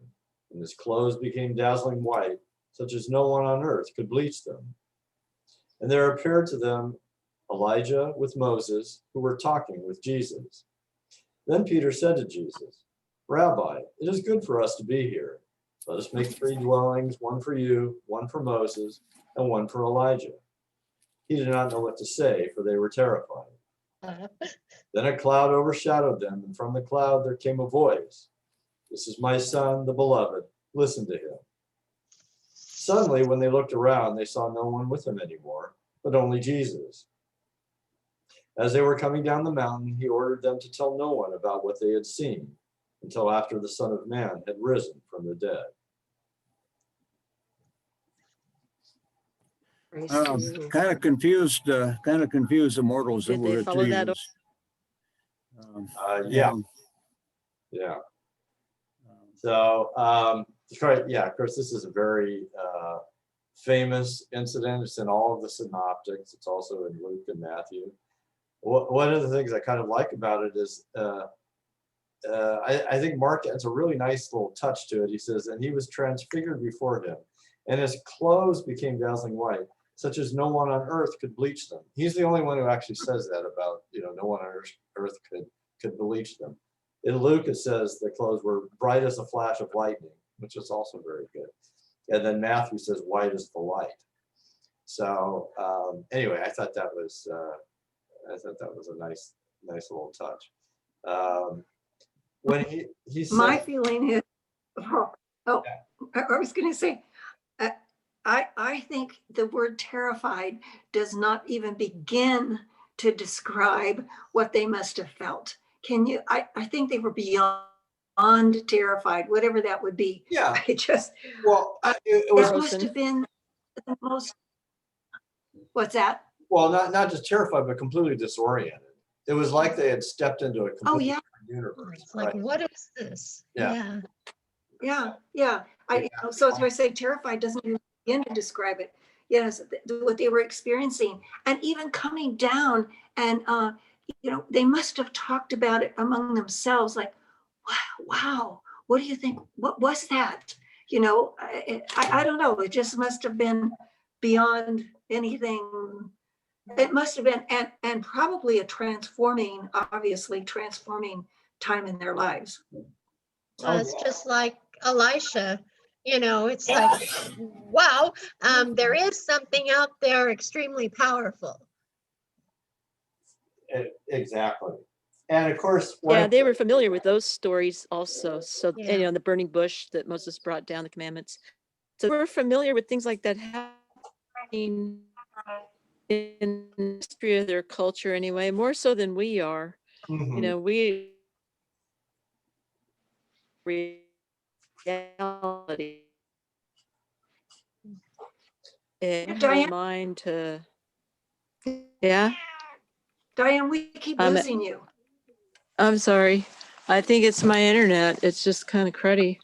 and his clothes became dazzling white, such as no one on earth could bleach them. And there appeared to them Elijah with Moses, who were talking with Jesus. Then Peter said to Jesus, "Rabbi, it is good for us to be here. Let us make 3 dwellings, one for you, one for Moses, and one for Elijah." He did not know what to say, for they were terrified. Then a cloud overshadowed them, and from the cloud there came a voice, "This is my son, the beloved. Listen to him." Suddenly, when they looked around, they saw no one with him anymore, but only Jesus. As they were coming down the mountain, he ordered them to tell no one about what they had seen until after the Son of Man had risen from the dead. Kind of confused the mortals that Did they were follow that Jesus. Yeah. So, yeah, of course, this is a very famous incident. It's in all of the synoptics. It's also in Luke and Matthew. One of the things I kind of like about it is I think Mark adds a really nice little touch to it. He says, "And he was transfigured before him, and his clothes became dazzling white, such as no one on earth could bleach them." He's the only one who actually says that about, no one on earth could bleach them. In Luke, it says the clothes were bright as a flash of lightning, which is also very good. And then Matthew says white as the light. So anyway, I thought that was a nice little touch. When he said, My feeling is, I was going to say, I think the word terrified does not even begin to describe what they must have felt. Can you, I think they were beyond terrified, whatever that would be. yeah, I just, well, it it was, must have been the most, what's that? well, not just terrified, but completely disoriented. It was like they had stepped into a Oh, completely yeah. different universe. It's like, Right? what is this? Yeah. Yeah. So as I say, terrified doesn't even begin to describe it. Yes, what they were experiencing, and even coming down, and they must have talked about it among themselves, like, wow, what do you think? What was that? I don't know. It just must have been beyond anything. It must have been, and probably obviously transforming time in their lives. It's just like Elisha, it's like, wow, there is something out there extremely powerful. Exactly. And of course, Yeah, they were familiar with those stories also. So, Yeah. the burning bush that Moses brought down, the commandments. So we're familiar with things like that happening in the history of their culture anyway, more so than we are. Mhm. We reality in Diane? mind to, yeah. Diane, we keep I'm losing you. I'm sorry. I think it's my internet. It's just kind of cruddy.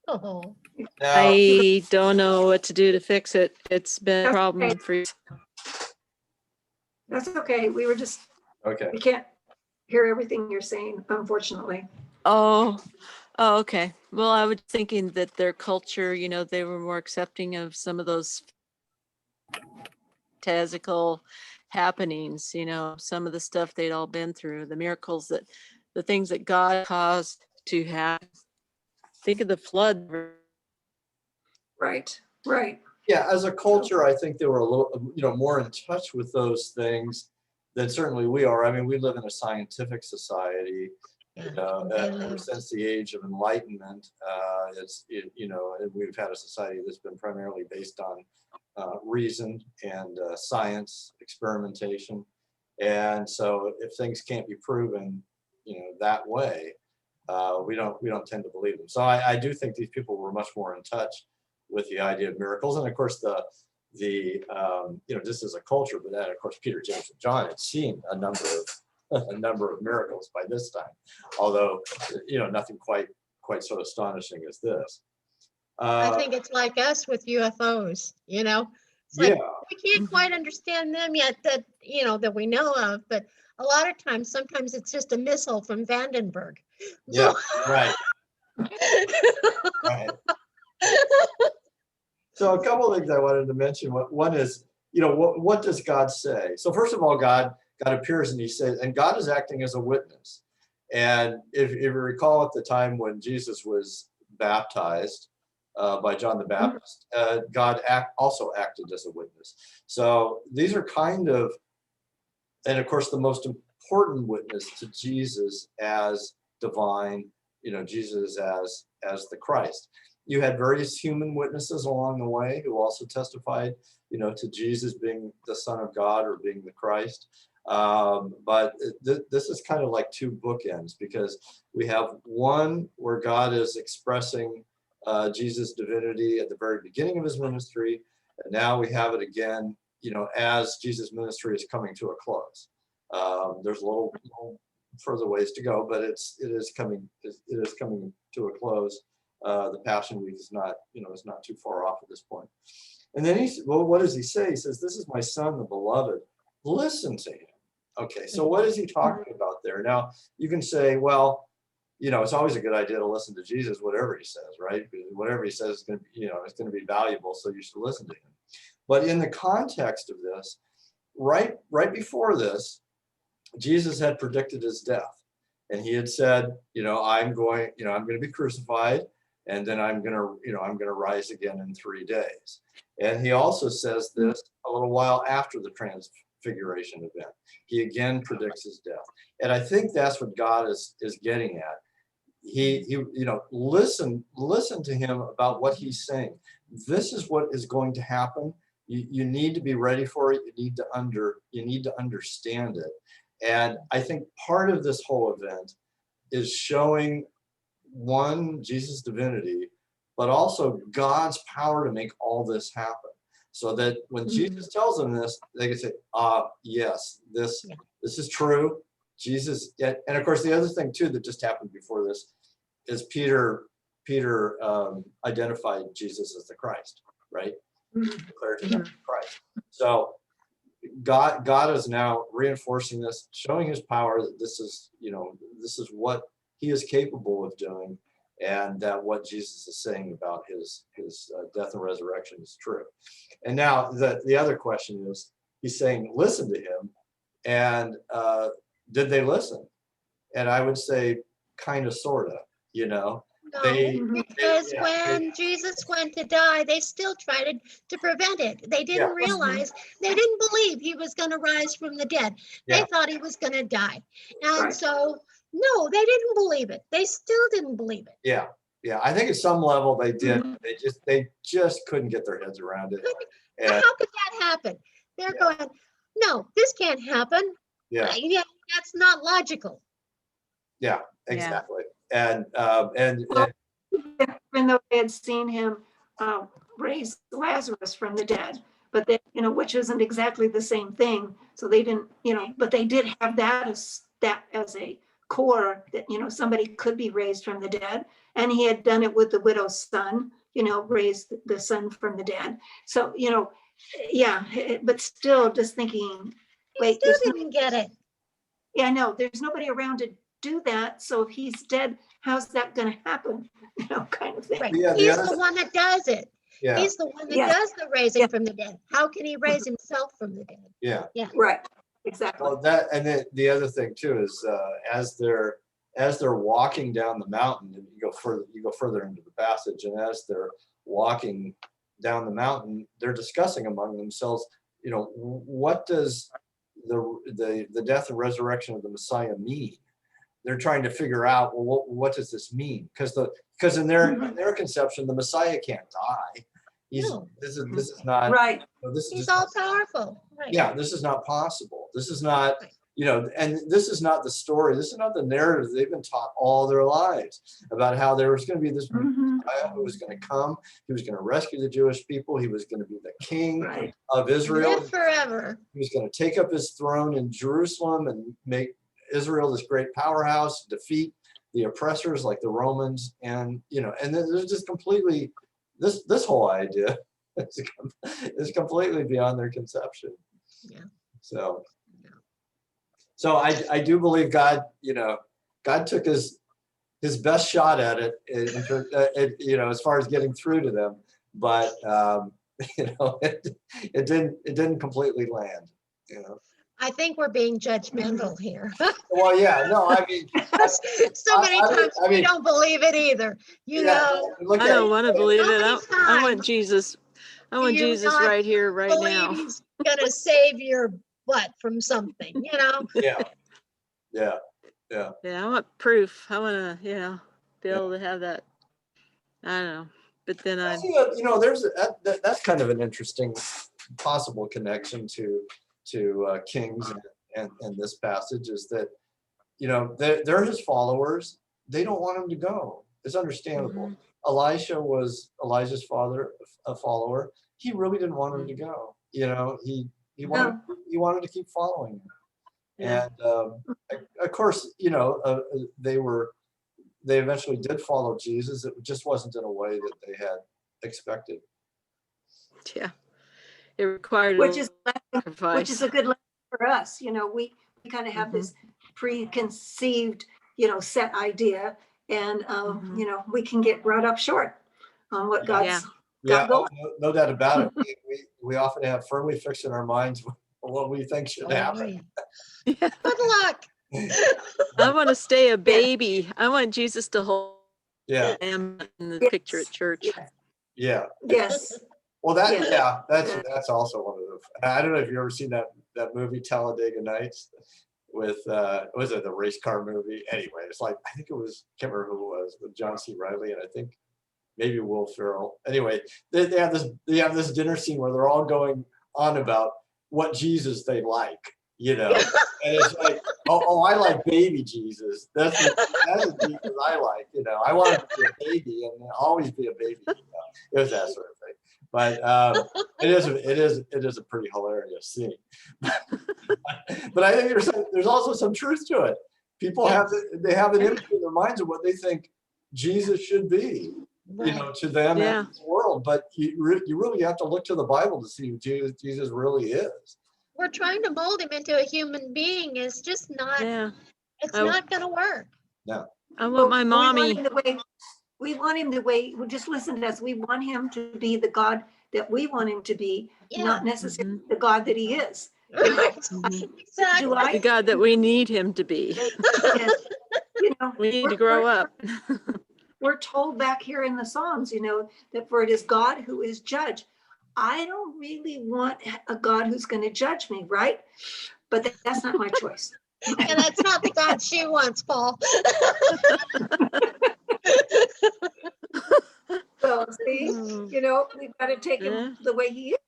Oh, Now, I don't know what to do to fix it. It's been a That's problem okay. for That's okay. We okay. can't hear everything you're saying, unfortunately. Oh, okay. Well, I was thinking that their culture, they were more accepting of some of those physical happenings, some of the stuff they'd all been through, the miracles the things that God caused to happen. Think of the flood. Right. Yeah, as a culture, I think they were a little, more in touch with those things than certainly we are. I mean, we live in a scientific society. Yeah, Ever they lived. since the age of enlightenment, and we've had a society that's been primarily based on reason and science, experimentation. And so if things can't be proven, that way, we don't tend to believe them. So I do think these people were much more in touch with the idea of miracles. And of course, just as a culture, but then of course, Peter, James, and John had seen a number of miracles by this time, although nothing quite so astonishing as this. I think it's like us with UFOs, It's like we can't quite understand them yet that we know of, but a lot of times, sometimes it's just a missile from Vandenberg. Yeah, right. Right. So a couple of things I wanted to mention. One is, what does God say? So first of all, God appears and he says, and God is acting as a witness. And if you recall at the time when Jesus was baptized by John the Baptist, God also acted as a witness. So these are kind of, and of course, the most important witness to Jesus as divine, Jesus as the Christ. You had various human witnesses along the way who also testified, to Jesus being the Son of God or being the Christ. But this is kind of like two bookends, because we have one where God is expressing Jesus' divinity at the very beginning of his ministry, and now we have it again, as Jesus' ministry is coming to a close. There's a little further ways to go, but it is coming to a close. The Passion Week is not too far off at this point. And then what does he say? He says, "This is my son, the beloved. Listen to him." Okay, so what is he talking about there? Now, you can say, well, it's always a good idea to listen to Jesus, whatever he says, right? Because whatever he says is going to be, it's going to be valuable, so you should listen to him. But in the context of this, right before this, Jesus had predicted his death, and he had said, I'm going to be crucified, and then I'm going to rise again in 3 days. And he also says this a little while after the transfiguration event. He again predicts his death, and I think that's what God is getting at. He listen to him about what he's saying. This is what is going to happen. You need to be ready for it. You need to understand it. And I think part of this whole event is showing, one, Jesus' divinity, but also God's power to make all this happen. So that when Jesus tells them this, they can say, yes, this is true. Jesus, and of course, the other thing too that just happened before this is Peter identified Jesus as the Christ, right? Declared him as the Christ. So God is now reinforcing this, showing his power that this is what he is capable of doing, and that what Jesus is saying about his death and resurrection is true. And now the other question is, he's saying, listen to him, and did they listen? And I would say kind of, sort of, No, because when Jesus went to die, they still tried to prevent it. They didn't realize, they didn't believe he was going to rise from the dead. They thought he was going to die. And so, no, they didn't believe it. They still didn't believe it. Yeah. I think at some level they did. They just couldn't get their heads around it. And how could that happen? They're going, no, this can't happen. Yeah, that's not logical. Yeah, exactly. And Even though they had seen him raise Lazarus from the dead, but they, which isn't exactly the same thing. So they didn't, but they did have that as a core that, somebody could be raised from the dead. And he had done it with the widow's son, raised the son from the dead. So, but still just thinking, wait, still didn't get it. Yeah, no, there's nobody around to do that. So if he's dead, how's that going to happen? Kind of thing. Right. He's the one that does it. Yeah. He's the one that does the raising from the dead. How can he raise himself from the dead? Yeah. Right. Exactly. Well, and then the other thing too is as they're walking down the mountain, and you go further into the passage, and as they're walking down the mountain, they're discussing among themselves, what does the death and resurrection of the Messiah mean? they're trying to figure out, well, what does this mean? Because in their conception, the Messiah can't die. No. This is not Right. this is He's just all powerful. Right. yeah, this is not possible. This is not, Right. and this is not the story. This is not the narrative they've been taught all their lives about how there was going to be this Mhm. Messiah who was going to come. He was going to rescue the Jewish people. He was going to be the king Right. of Israel. Live forever. He was going to take up his throne in Jerusalem and make Israel this great powerhouse, defeat the oppressors like the Romans, and there's just completely this whole idea is completely beyond their conception. Yeah. So I do believe God, God took his best shot at it, as far as getting through to them, but it didn't completely land. I think we're being judgmental here. Well, yeah, no, I mean, So many times I we mean, don't believe it either. look I at don't want to believe it. How I many want times Jesus. I want do you Jesus not right here, right believe now. he's gonna save your butt from something, yeah. Yeah, I want proof. I want to, be able to have that. I don't know. But then I, There's that's kind of an interesting possible connection to Kings and this passage is that they're his followers. They don't want him to go. It's understandable. Elisha was Elijah's father, a follower. He really didn't want him to go. He wanted to keep following him. Yeah. And of course, they eventually did follow Jesus. It just wasn't in a way that they had expected. yeah, it required Which a is sacrifice. a good lesson for us. We kind of have this preconceived, set idea, and we can get brought up short on what God's Yeah, got going. no doubt about it. We often have firmly fixed in our minds what we think should happen. Good luck. I want to stay a baby. I want Jesus to hold him in the picture at church. Yeah. Yes. Well, Yeah. that's also one of the. I don't know if you've ever seen that movie Talladega Nights with was it the race car movie? Anyway, it's like I think it was, can't remember who it was, with John C. Reilly and I think maybe Will Ferrell. Anyway, they have this dinner scene where they're all going on about what Jesus they like, and it's like, oh, I like baby Jesus. That's the Jesus I like. I want to be a baby and always be a baby. It was that sort of thing. But it is a pretty hilarious scene. But I think there's also some truth to it. People have an image in their minds of what they think Jesus should be. To them and the world, but you really have to look to the Bible to see who Jesus really is. We're trying to mold him into a human being. It's just not. Yeah. It's not going to work. No. I want my mommy. We want him the way. Just listen to us. We want him to be the God that we want him to be, not necessarily the God that he is. Right. Mhm. Exactly. The God that we need him to be. Yes. We need to grow up. We're told back here in the Psalms, that for it is God who is judge. I don't really want a God who's going to judge me, right? But that's not my choice. And that's not the God she wants, Paul. So see, we've got to take him the way he is,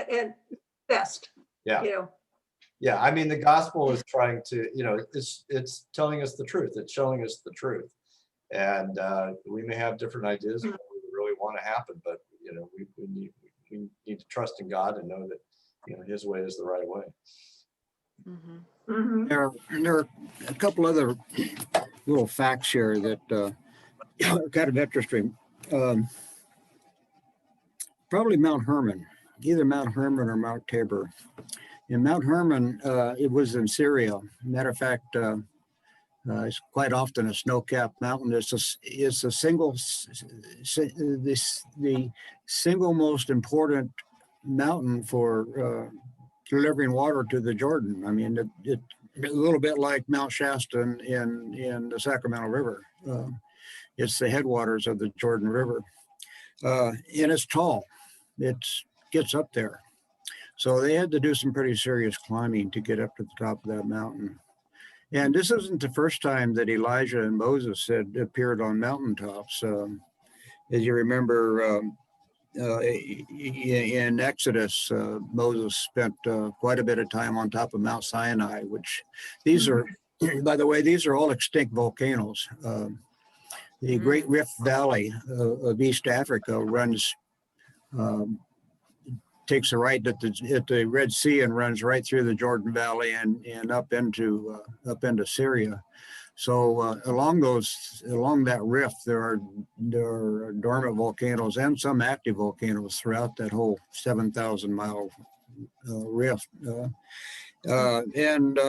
and best. Yeah. Yeah. I mean, the gospel is trying to, it's telling us the truth. It's showing us the truth. And we may have different ideas of what we really want to happen, but we need to trust in God and know that his way is the right way. There are a couple other little facts here that are kind of interesting. Probably Mount Hermon, either Mount Hermon or Mount Tabor. In Mount Hermon, it was in Syria. Matter of fact, it's quite often a snow-capped mountain. It's the single most important mountain for delivering water to the Jordan. I mean, it a little bit like Mount Shasta in the Sacramento River. It's the headwaters of the Jordan River, and it's tall. It gets up there, so they had to do some pretty serious climbing to get up to the top of that mountain. And this isn't the first time that Elijah and Moses had appeared on mountaintops. As you remember, in Exodus, Moses spent quite a bit of time on top of Mount Sinai, which these are, by the way, these are all extinct volcanoes. The Great Rift Valley of East Africa runs, takes a right at the Red Sea and runs right through the Jordan Valley and up into Syria. So along that rift, there are dormant volcanoes and some active volcanoes throughout that whole 7,000 mile rift. And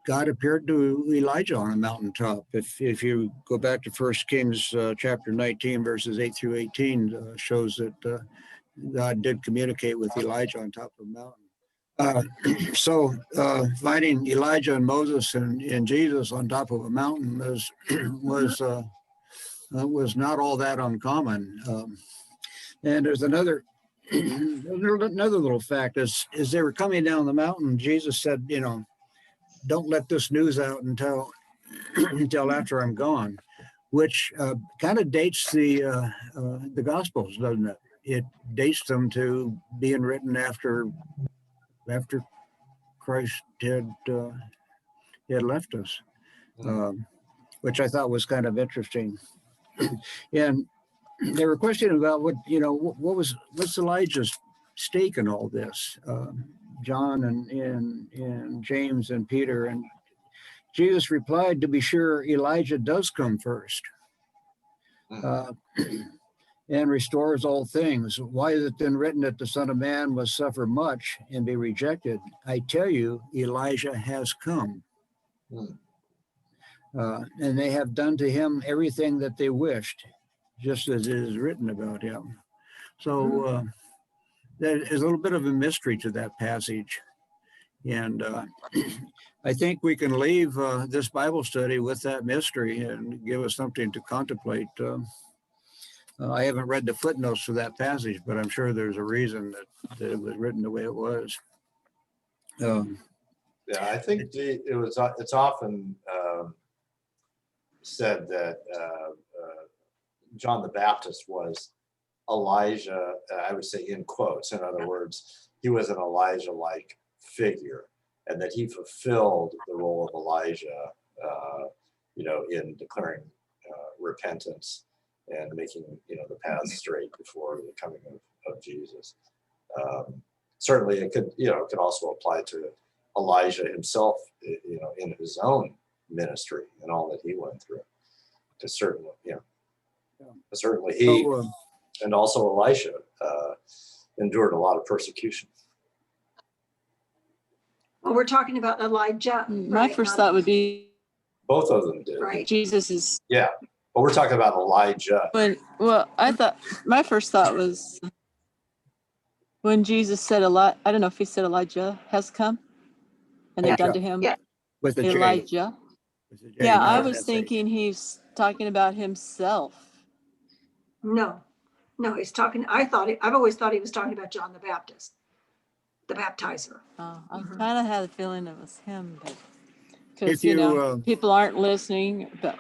God appeared to Elijah on a mountaintop. If you go back to 1 Kings chapter 19, verses 8 through 18, shows that God did communicate with Elijah on top of a mountain. So finding Elijah and Moses and Jesus on top of a mountain was not all that uncommon. And there's another little fact as they were coming down the mountain, Jesus said, you know, don't let this news out until after I'm gone, which kind of dates the Gospels, doesn't it? It dates them to being written after Christ had left us, which I thought was kind of interesting. And they were questioning about what's Elijah's stake in all this. John and James and Peter, and Jesus replied, "To be sure, Elijah does come first. And restores all things. Why is it then written that the Son of Man must suffer much and be rejected? I tell you, Elijah has come. And they have done to him everything that they wished, just as it is written about him." So there is a little bit of a mystery to that passage. And I think we can leave this Bible study with that mystery and give us something to contemplate. I haven't read the footnotes to that passage, but I'm sure there's a reason that it was written the way it was. Yeah, I think it's often said that John the Baptist was Elijah, I would say in quotes. In other words, he was an Elijah-like figure, and that he fulfilled the role of Elijah, in declaring repentance and making the path straight before the coming of Jesus. Certainly, it could also apply to Elijah himself, in his own ministry and all that he went through. To certainly he and also Elisha endured a lot of persecution. Well, we're talking about Elijah. My first thought would be Both of them did. Right. Jesus is Yeah, but we're talking about Elijah. I thought my first thought was when Jesus said I don't know if he said Elijah has come and they've done to him. Yeah. With the J. Elijah. With the J, Yeah, I not was SH. thinking he's talking about himself. No, I've always thought he was talking about John the Baptist, the baptizer. I kind of had a feeling it was him, but If because people aren't listening. But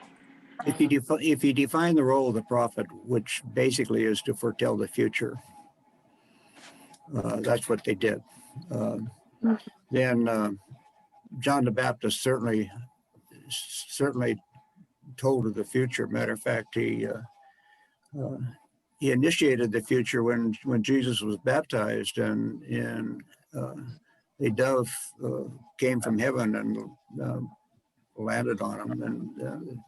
if you define the role of the prophet, which basically is to foretell the future, that's what they did. Then John the Baptist certainly told of the future. Matter of fact, he initiated the future when Jesus was baptized, and a dove came from heaven and landed on him, and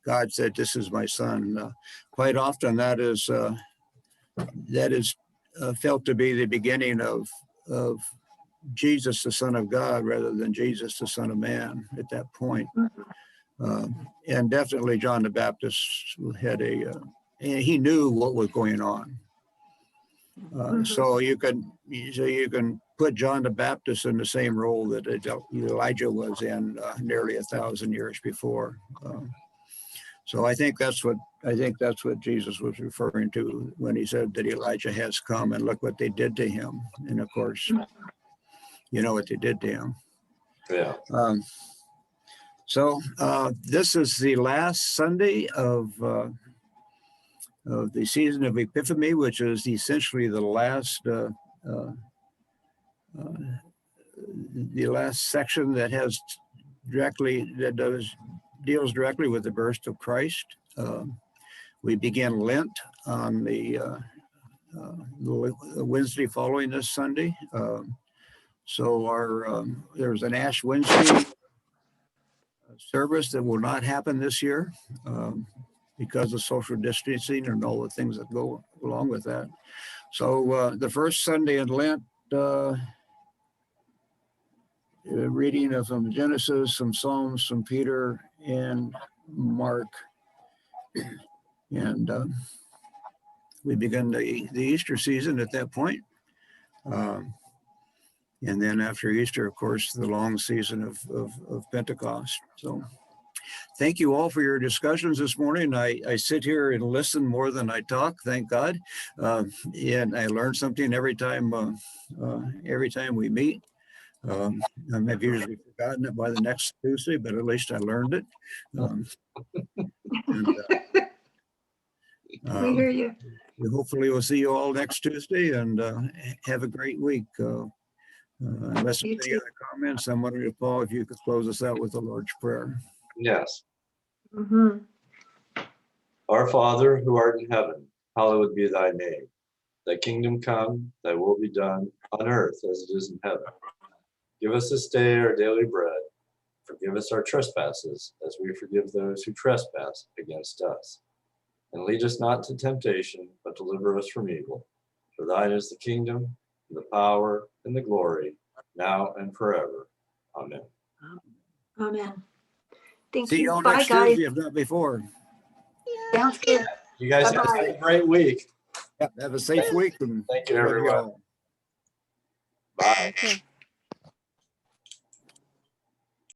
God said, "This is my son." Quite often, that is felt to be the beginning of Jesus, the Son of God, rather than Jesus, the Son of Man, at that point. And definitely, John the Baptist had he knew what was going on. So you can put John the Baptist in the same role that Elijah was in nearly 1,000 years before. So I think that's what Jesus was referring to when he said that Elijah has come, and look what they did to him. And of course, you know what they did to him. Yeah. So this is the last Sunday of the season of Epiphany, which is essentially the last section that has deals directly with the birth of Christ. We begin Lent on the Wednesday following this Sunday. So there's an Ash Wednesday service that will not happen this year because of social distancing and all the things that go along with that. So the first Sunday in Lent, reading of some Genesis, some Psalms, some Peter and Mark. And we begin the Easter season at that point. And then after Easter, of course, the long season of Pentecost. So thank you all for your discussions this morning. I sit here and listen more than I talk, thank God. And I learn something every time we meet. I've usually forgotten it by the next Tuesday, but at least I learned it. We hear you. Hopefully we'll see you all next Tuesday and have a great week. Unless You there's any too. other comments, I'm wondering, Paul, if you could close us out with the Lord's Prayer. Yes. Mhm. Our Father, who art in heaven, hallowed be thy name. Thy kingdom come, thy will be done on earth as it is in heaven. Give us this day our daily bread. Forgive us our trespasses as we forgive those who trespass against us. And lead us not to temptation, but deliver us from evil. For thine is the kingdom, and the power, and the glory, now and forever. Amen. Amen. Thank See you you. all Bye, next guys. Tuesday, if not before. Sounds good. You guys have Bye-bye. a great week. Yep, have a safe week and Thank you, love you everyone. all. Bye. Okay.